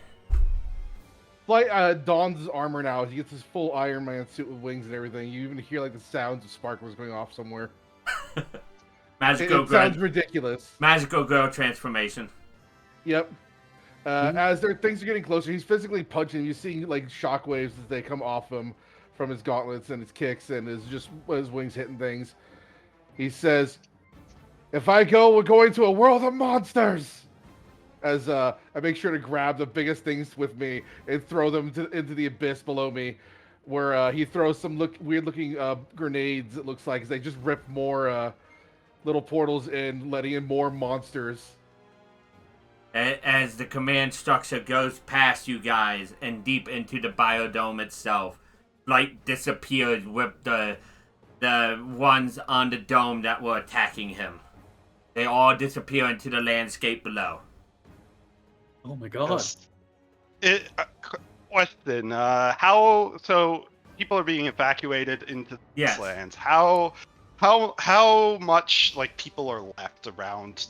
Flight dons his armor now. He gets his full Iron Man suit with wings and everything. You even hear like the sounds of sparklers going off somewhere. Magical It sounds ridiculous. Magical girl transformation. Yep. As things are getting closer, he's physically punching. You see like shockwaves as they come off him from his gauntlets and his kicks and his wings hitting things. He says, "If I go, we're going to a world of monsters." As I make sure to grab the biggest things with me and throw them into the abyss below me, where he throws some weird-looking grenades. It looks like as they just rip more little portals in, letting in more monsters. As the command structure goes past you guys and deep into the biodome itself, Flight disappears with the ones on the dome that were attacking him. They all disappear into the landscape below. Oh my god. Question: how so? People are being evacuated into these lands. How much like people are left around?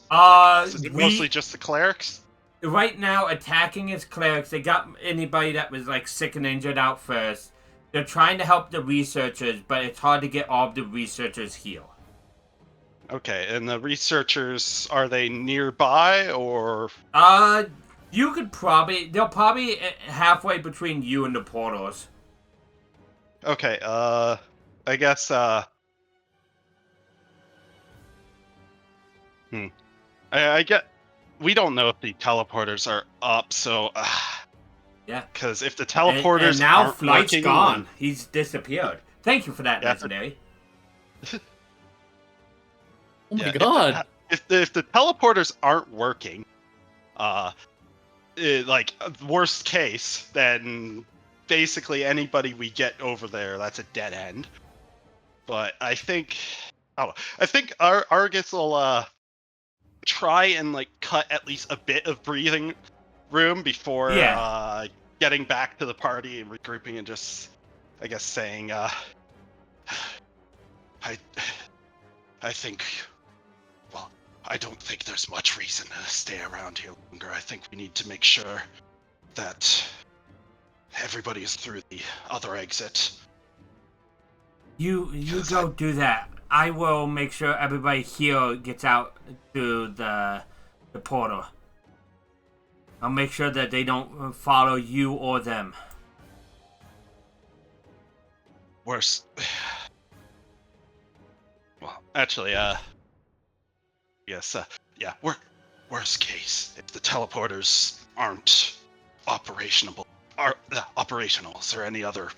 Is it mostly just the clerics? Right now, attacking is clerics. They got anybody that was like sick and injured out first. They're trying to help the researchers, but it's hard to get all of the researchers healed. Okay, and the researchers, are they nearby or? You could they're probably halfway between you and the portals. Okay, I guess, I get, we don't know if the teleporters are up, so, yeah. Because if the teleporters and now aren't Flight's working, gone. He's disappeared. Thank you for that, Yeah, Legendary. Oh my god. If the teleporters aren't working, Like worst case, then basically anybody we get over there, that's a dead end. But I think Argus will try and like cut at least a bit of breathing room before getting back to the party and regrouping and just, I guess, saying, I think, well, I don't think there's much reason to stay around here longer. I think we need to make sure that everybody is through the other exit. You go do that. I will make sure everybody here gets out to the portal. I'll make sure that they don't follow you or them. Worse. Well, actually, yes, yeah, worst case, if the teleporters aren't operational, is there any other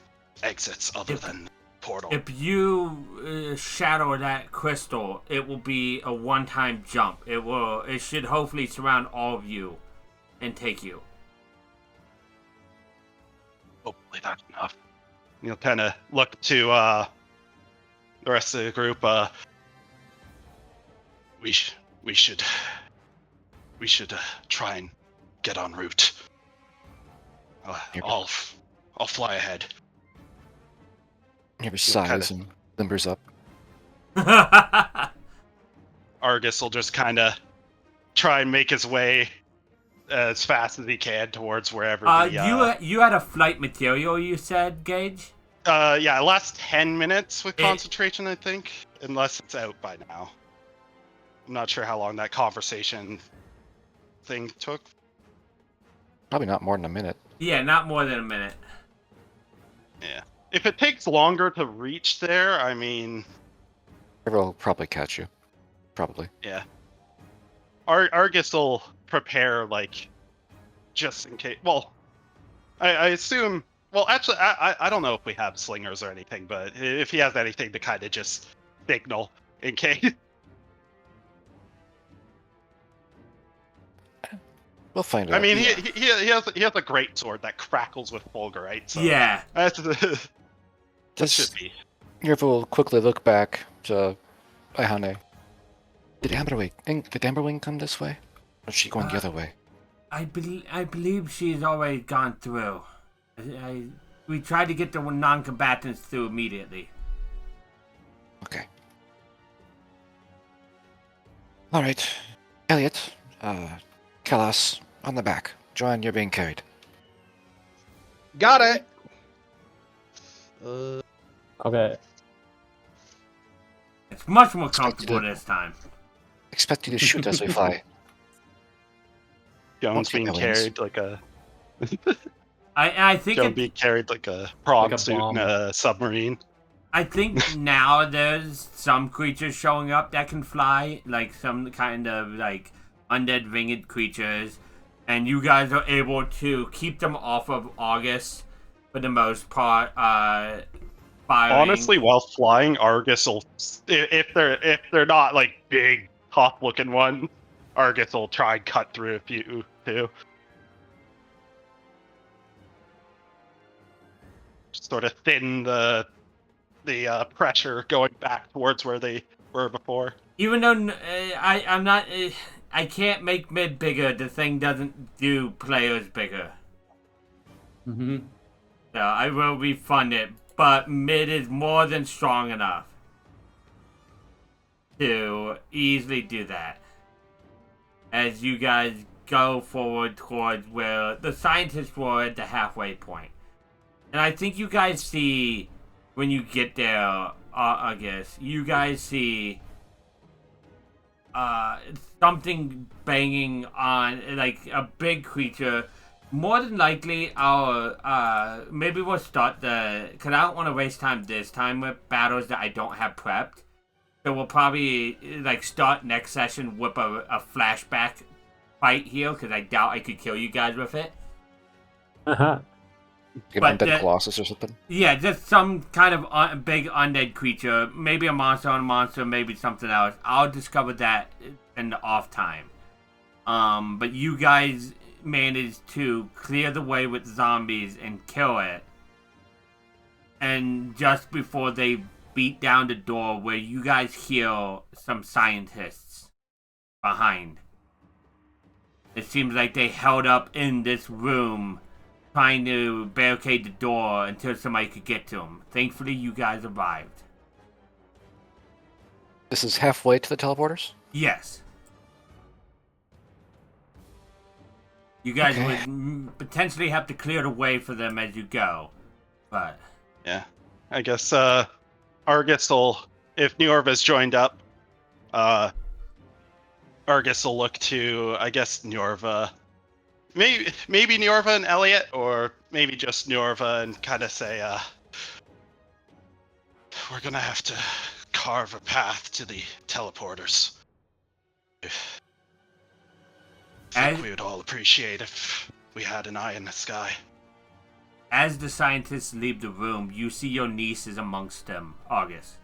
exits other than portal? If you shadow that crystal, it will be a one-time jump. It should hopefully surround all of you and take you. Hopefully that's enough. You'll kind of look to the rest of the group. We should try and get en route. I'll fly ahead. He sighs and limbers up. Argus will just kind of try and make his way as fast as he can towards wherever. You had a flight material, you said, Gage? Yeah, it lasts 10 minutes with concentration, I think, unless it's out by now. I'm not sure how long that conversation thing took. Probably not more than a minute. Yeah, not more than a minute. Yeah. If it takes longer to reach there, I mean... It'll probably catch you. Probably. Yeah. Argus will prepare, like, just in case... Well, I assume... Well, actually, I don't know if we have slingers or anything, but if he has anything to kind of just signal in case... We'll find out. I mean, he has a great sword that crackles with fulgurite, so... Yeah. That should be. Yerva will quickly look back to Ayane. Did Amberwing come this way? Or is she going the other way? I believe she's already gone through. We tried to get the non-combatants through immediately. Okay. Alright. Elliot, Kalas, on the back. Joanne, you're being carried. Got it. Okay. It's much more comfortable this time. Expect you to shoot as we fly. Jones being carried like a... I think Joan being carried like a prawn suit in a submarine. I think now there's some creatures showing up that can fly, like some kind of like undead winged creatures, and you guys are able to keep them off of August for the most part. Firing. Honestly, while flying, Argus will, if they're not like big, tough-looking ones, Argus will try and cut through a few too. Just sort of thin the pressure going back towards where they were before. Even though I'm not, I can't make mid bigger. The thing doesn't do players bigger. Mm-hmm. So I will refund it, but mid is more than strong enough to easily do that. As you guys go forward towards where the scientists were at the halfway point. And I think you guys see, when you get there, I guess, you guys see something banging on, like a big creature. More than likely, maybe we'll start because I don't want to waste time this time with battles that I don't have prepped. So we'll probably, like, start next session with a flashback fight here, because I doubt I could kill you guys with it. Uh-huh. Get an undead colossus or something? Yeah, just some kind of big undead creature. Maybe a monster on a monster, maybe something else. I'll discover that in the off time. But you guys managed to clear the way with zombies and kill it. And just before they beat down the door, where you guys hear some scientists behind. It seems like they held up in this room trying to barricade the door until somebody could get to them. Thankfully, you guys arrived. This is halfway to the teleporters? Yes. You guys Okay. would potentially have to clear the way for them as you go. But Yeah. I guess Argus will, if Niorva's joined up, Argus will look to, I guess, Niorva. Maybe Niorva and Elliot, or maybe just Niorva, and kind of say, we're gonna have to carve a path to the teleporters. I think we would all appreciate if we had an eye in the sky. as the scientists leave the room, you see your niece is amongst them, August.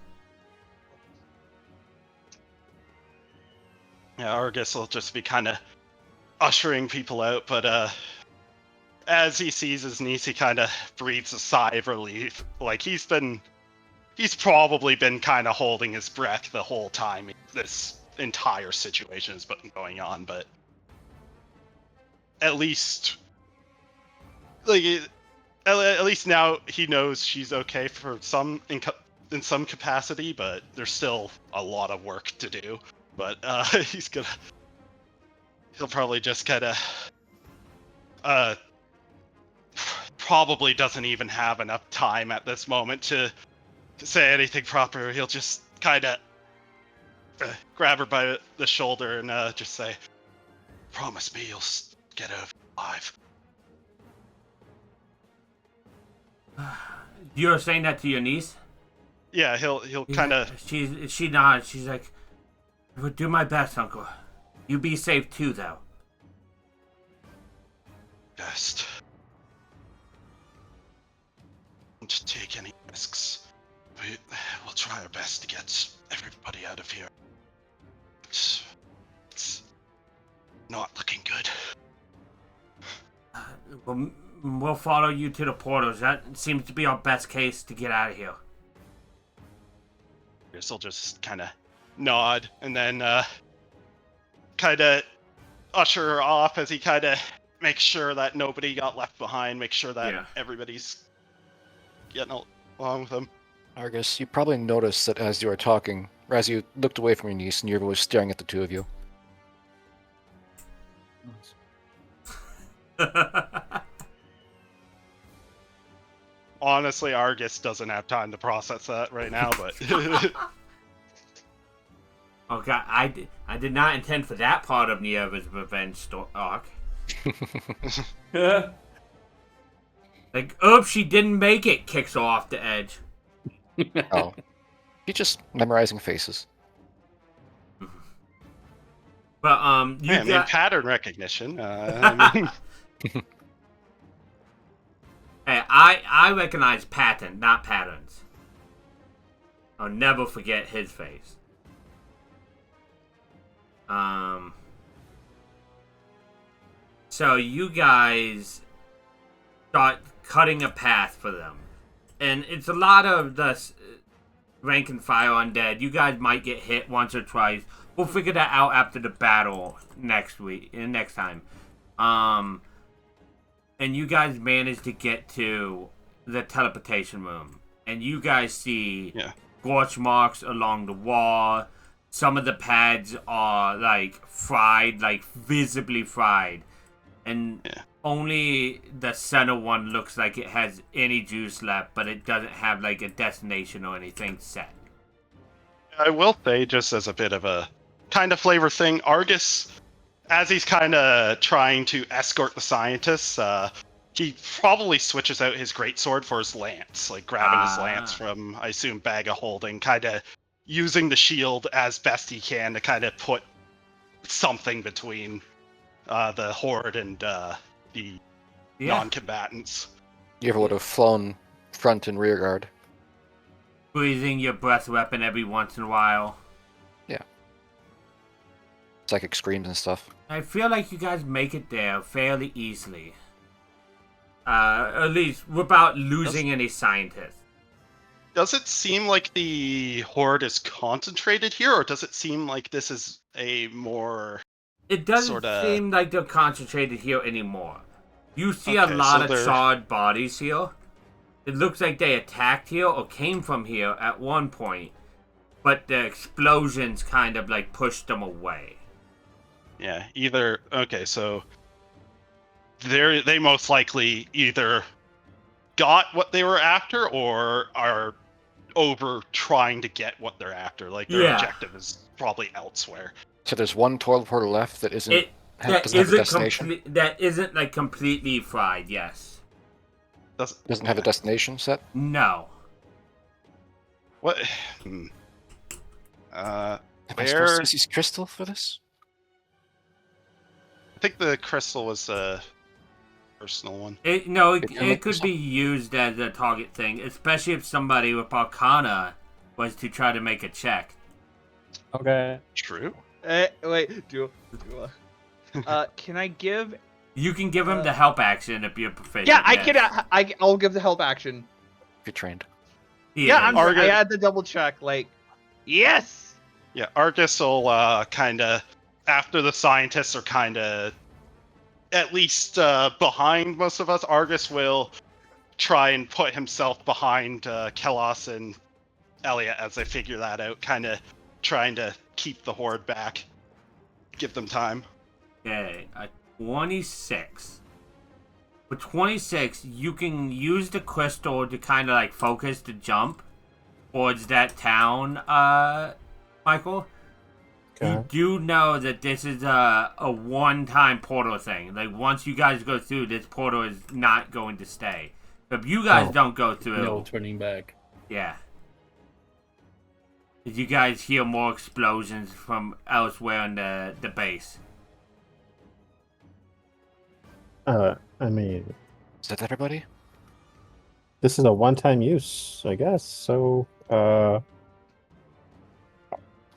Yeah, Argus will just be kind of ushering people out, but as he sees his niece, he kind of breathes a sigh of relief. Like he's probably been kind of holding his breath the whole time this entire situation has been going on, but at least, like, at least now he knows she's okay for some in some capacity, but there's still a lot of work to do. But he'll probably just kind of probably doesn't even have enough time at this moment to say anything proper. He'll just kind of grab her by the shoulder and just say, "Promise me you'll get over alive." You're saying that to your niece? Yeah, he'll kind of. She nods. She's like, "I will do my best, Uncle. You be safe too, though." Best. Don't take any risks. We'll try our best to get everybody out of here. It's not looking good. We'll follow you to the portals. That seems to be our best case to get out of here. He'll just kind of nod and then kind of usher her off as he kind of makes sure that nobody got left behind, make sure that everybody's getting along with him. Argus, you probably noticed that as you were talking, or as you looked away from your niece, Nirva was staring at the two of you. Honestly, Argus doesn't have time to process that right now, but Oh god, I did not intend for that part of Niera's revenge arc. Like, oops, she didn't make it, kicks her off the edge. Oh. You're just memorizing faces. But, you yeah, I mean, pattern recognition. I mean, Hey, I recognize pattern, not patterns. I'll never forget his face. So you guys start cutting a path for them. And it's a lot of the rank and file undead. You guys might get hit once or twice. We'll figure that out after the battle next time. And you guys manage to get to the teleportation room. And you guys see scorch marks along the wall. Some of the pads are, like, fried, like, visibly fried. And only the center one looks like it has any juice left, but it doesn't have, like, a destination or anything set. I will say, just as a bit of a kind of flavor thing, Argus, as he's kind of trying to escort the scientists, he probably switches out his greatsword for his lance, like grabbing his lance from, I assume, bag of holding, kind of using the shield as best he can to kind of put something between the horde and the non-combatants. You ever would have flown front and rear guard. Squeezing your breath weapon every once in a while. Yeah. psychic screams and stuff. I feel like you guys make it there fairly easily. At least without losing any scientists. Does it seem like the horde is concentrated here, or does it seem like this is a more... It doesn't sorta- seem like they're concentrated here anymore. You see a Okay, lot so of they're- charred bodies here. It looks like they attacked here or came from here at one point, but the explosions kind of like pushed them away. Yeah, either... Okay, so... They most likely either got what they were after or are over trying to get what they're after. Like, their Yeah. objective is probably elsewhere. So there's one portal left that isn't That doesn't have a isn't destination. that isn't like completely fried. Yes. Doesn't have a destination set. No. What? Am I Where- supposed to use crystal for this? I think the crystal was a personal one. It could be used as a target thing, especially if somebody with Arcana was to try to make a check. Okay. True. Wait, can I give? You can give him the help action if you're proficient. Yeah, I yes. can. I'll give the help action. If you're trained. Yeah, Argus- I had to double check. Like, yes. Yeah, Argus will kind of, after the scientists are kind of at least behind most of us, Argus will try and put himself behind Kelos and Elliot as they figure that out, kind of trying to keep the horde back, give them time. Okay, a 26. With 26, you can use the crystal to kind of like focus the jump towards that town, Michael. Okay. You do know that this is a one-time portal thing. Like, once you guys go through, this portal is not going to stay. So if you guys Oh. don't go through, No turning back. yeah. Did you guys hear more explosions from elsewhere in the base? I mean, Is that everybody? this is a one-time use, I guess. So,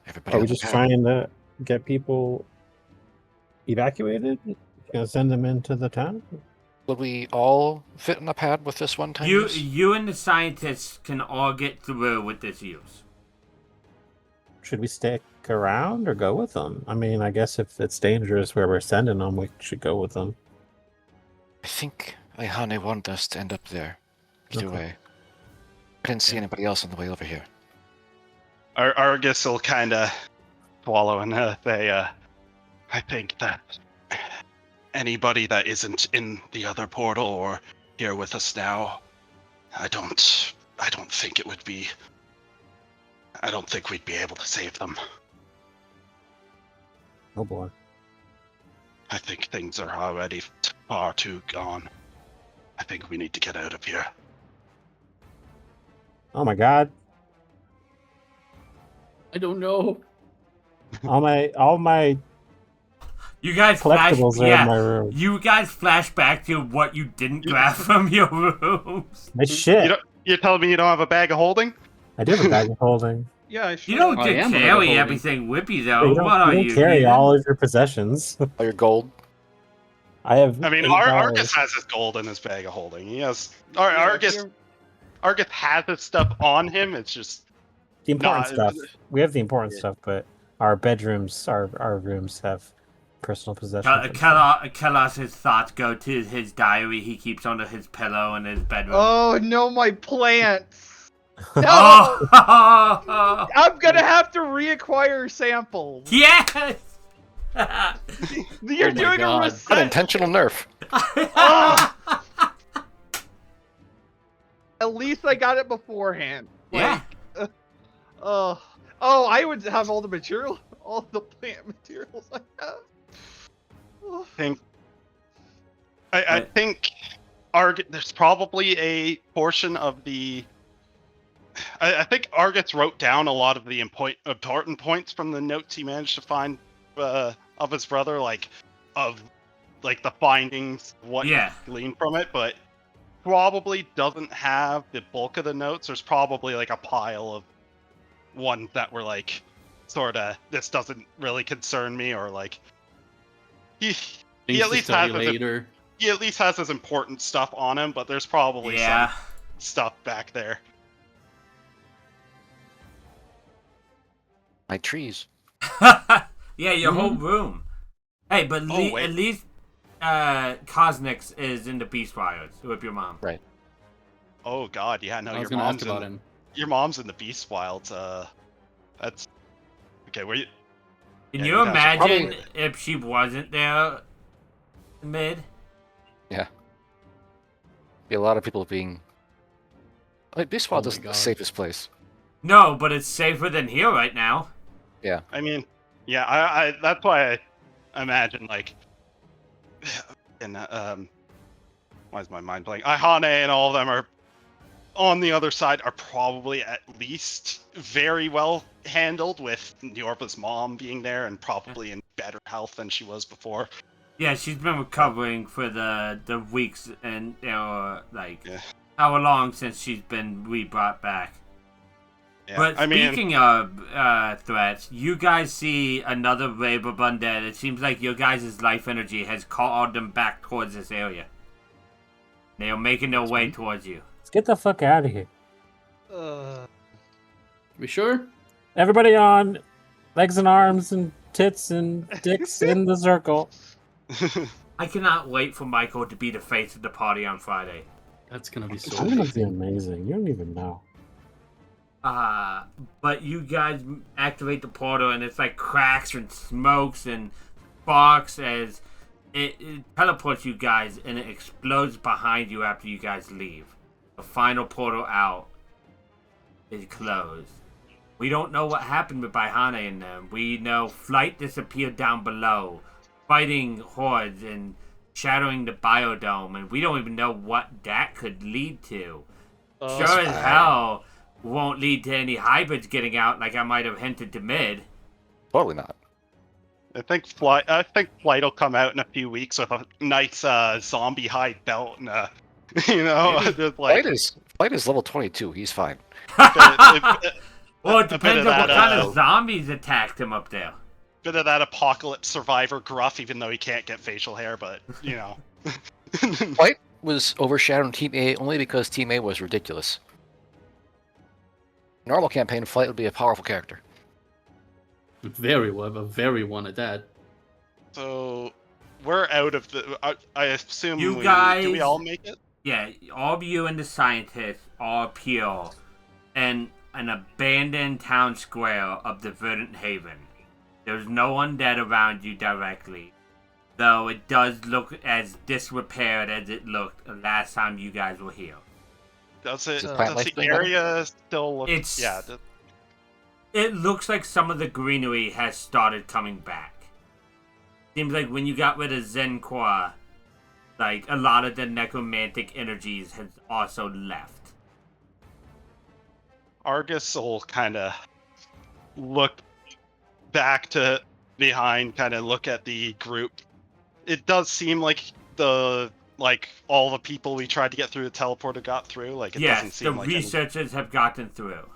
Everybody. are we on the just pad? trying to get people evacuated? Gonna send them into the town? Will we all fit in a pad with this one time? You and the scientists can all get through with this use. Should we stick around or go with them? I mean, I guess if it's dangerous where we're sending them, we should go with them. I think Ayane wanted us to end up there. Either Okay. way. I didn't see anybody else on the way over here. Argus will kind of swallow and say, I think that anybody that isn't in the other portal or here with us now, I don't think it would be... I don't think we'd be able to save them. Oh boy. I think things are already far too gone. I think we need to get out of here. Oh my god. I don't know. All my You guys flash, collectibles are in my room. You guys flash back to what you didn't grab from your rooms. My shit. You're telling me you don't have a bag of holding? I do have a bag of holding. Yeah, I should. You don't I am carry holding. everything with you But though. you don't, What are you you? don't carry heathen? all of your possessions. All your gold. I have. I mean, $8. Argus has his gold in his bag of holding. He has... Argus has his stuff on him. It's just... The important Nah, stuff. We have the important yeah. stuff, but our bedrooms, our rooms have personal possessions. Kalas's thoughts go to his diary he keeps under his pillow in his bedroom. Oh no, my plants. No, Oh! I'm gonna have to reacquire samples. Yes! You're Oh my doing God. a An reset. intentional nerf. Ah! At least I got it beforehand. Yeah. Oh, I would have all the material, all the plant materials I have. Oh. I think there's probably a portion of the... I think Argus wrote down a lot of the important points from the notes he managed to find of his brother, like the findings, what Yeah. he gleaned from it, but probably doesn't have the bulk of the notes. There's probably like a pile of ones that were like sort of this doesn't really concern me, or like he Things at to least study has his, later. he at least has his important stuff on him, but there's probably Yeah. some stuff back there. My trees. Yeah, your whole room. Hey, but Oh, wait. at least Cosnix is in the Beast Wilds with your mom. Right. Oh God, yeah, no, I was your gonna ask mom's about in him. your mom's in the Beast Wilds. That's okay. Were you? Can Yeah, you you'd have to imagine probably- if she wasn't there mid? Be a lot of people being. Like, Beast Wild Oh my isn't the God. safest place. No, but it's safer than here right now. I mean, yeah, I that's why I imagine like, and why is my mind blank? Ahane and all of them are on the other side are probably at least very well handled, with Yorba's mom being there and probably in better health than she was before. Yeah, she's been recovering for the weeks and like Yeah. how long since she's been brought back. Yeah, But I mean, speaking of threats, you guys see another wave of undead. It seems like your guys' life energy has called them back towards this area. They are making their way towards you. Let's get the fuck out of here. We sure? Everybody on legs and arms and tits and dicks in the circle. I cannot wait for Michael to be the face of the party on Friday. That's gonna be so I'm gonna be amazing. amazing. You don't even know. But you guys activate the portal and it's like cracks and smokes and sparks as it teleports you guys and it explodes behind you after you guys leave. The final portal out is closed. We don't know what happened with Baihane and them. We know Flight disappeared down below, fighting hordes and shattering the biodome, and we don't even know what that could lead to. Sure as hell won't lead to any hybrids getting out like I might have hinted to mid. Totally not. I think Flight will come out in a few weeks with a nice zombie hide belt and just like Flight is level 22. He's fine. Well, it a bit depends of on what that, kind of zombies attacked him up there. bit of that apocalypse survivor gruff, even though he can't get facial hair, but Flight was overshadowing Team A only because Team A was ridiculous. Normal campaign, Flight would be a powerful character. Very well, a very one at that. So we're out of the. I assume You do we guys- all make it? Yeah, all of you and the scientists are appear in an abandoned town square of the Verdant Haven. There's no undead around you directly, though it does look as disrepaired as it looked the last time you guys were here. Does it? Does plant Does life the thing better? area still look? It's- Yeah. It looks like some of the greenery has started coming back. Seems like when you got rid of Zenqua, like a lot of the necromantic energies has also left. Argus will kind of look back to behind, kind of look at the group. It does seem like all the people we tried to get through the teleporter got through. Like it doesn't Yes, the seem like any- researchers have gotten through.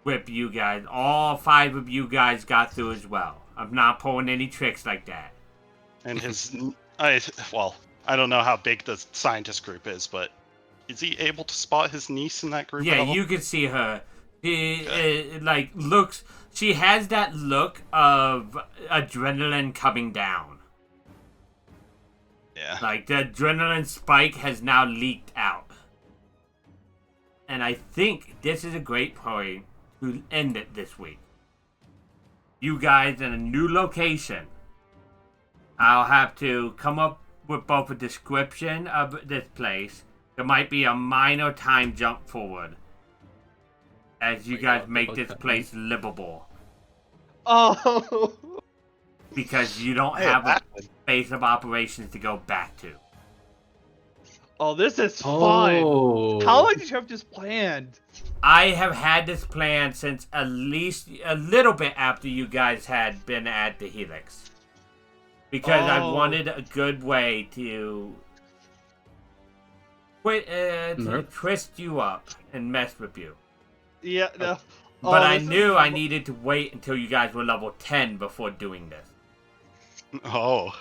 With you guys, all 5 of you guys got through as well. I'm not pulling any tricks like that. and his I don't know how big the scientist group is, but is he able to spot his niece in that group? Yeah, at all? you can see her. She looks. She has that look of adrenaline coming down. Yeah. Like the adrenaline spike has now leaked out. And I think this is a great point to end it this week. You guys in a new location. I'll have to come up with both a description of this place. There might be a minor time jump forward as you guys make this place livable, Oh, because you don't Hey, have a that- base of operations to go back to. oh, this is fun. Oh. How long did you have this planned? I have had this plan since at least a little bit after you guys had been at the Helix. Because I Oh. wanted a good way to Nerf? twist you up and mess with you. Yeah, no. But I this is knew I level- needed to wait until you guys were level 10 before doing this. Oh.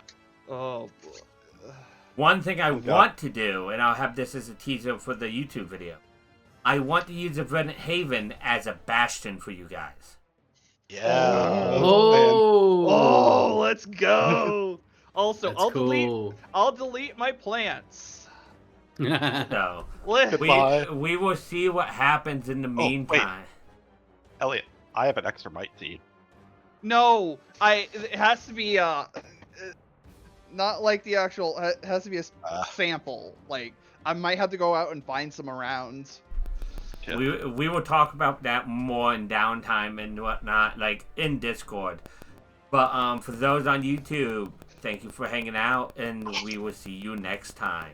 Oh boy. One thing I Oh, God. want to do, and I'll have this as a teaser for the YouTube video, I want to use the Verdant Haven as a bastion for you guys. Yeah. Oh, Oh, let's go. Also, that's I'll cool. delete my plants. So Let- Goodbye. we will see what happens in the wait. meantime. Elliot, I have an extra might seed. No, it has to be not like the actual. It has to be a sample. Like I might have to go out and find some around. Yeah. We will talk about that more in downtime and whatnot, like in Discord. But for those on YouTube, thank you for hanging out, and we will see you next time.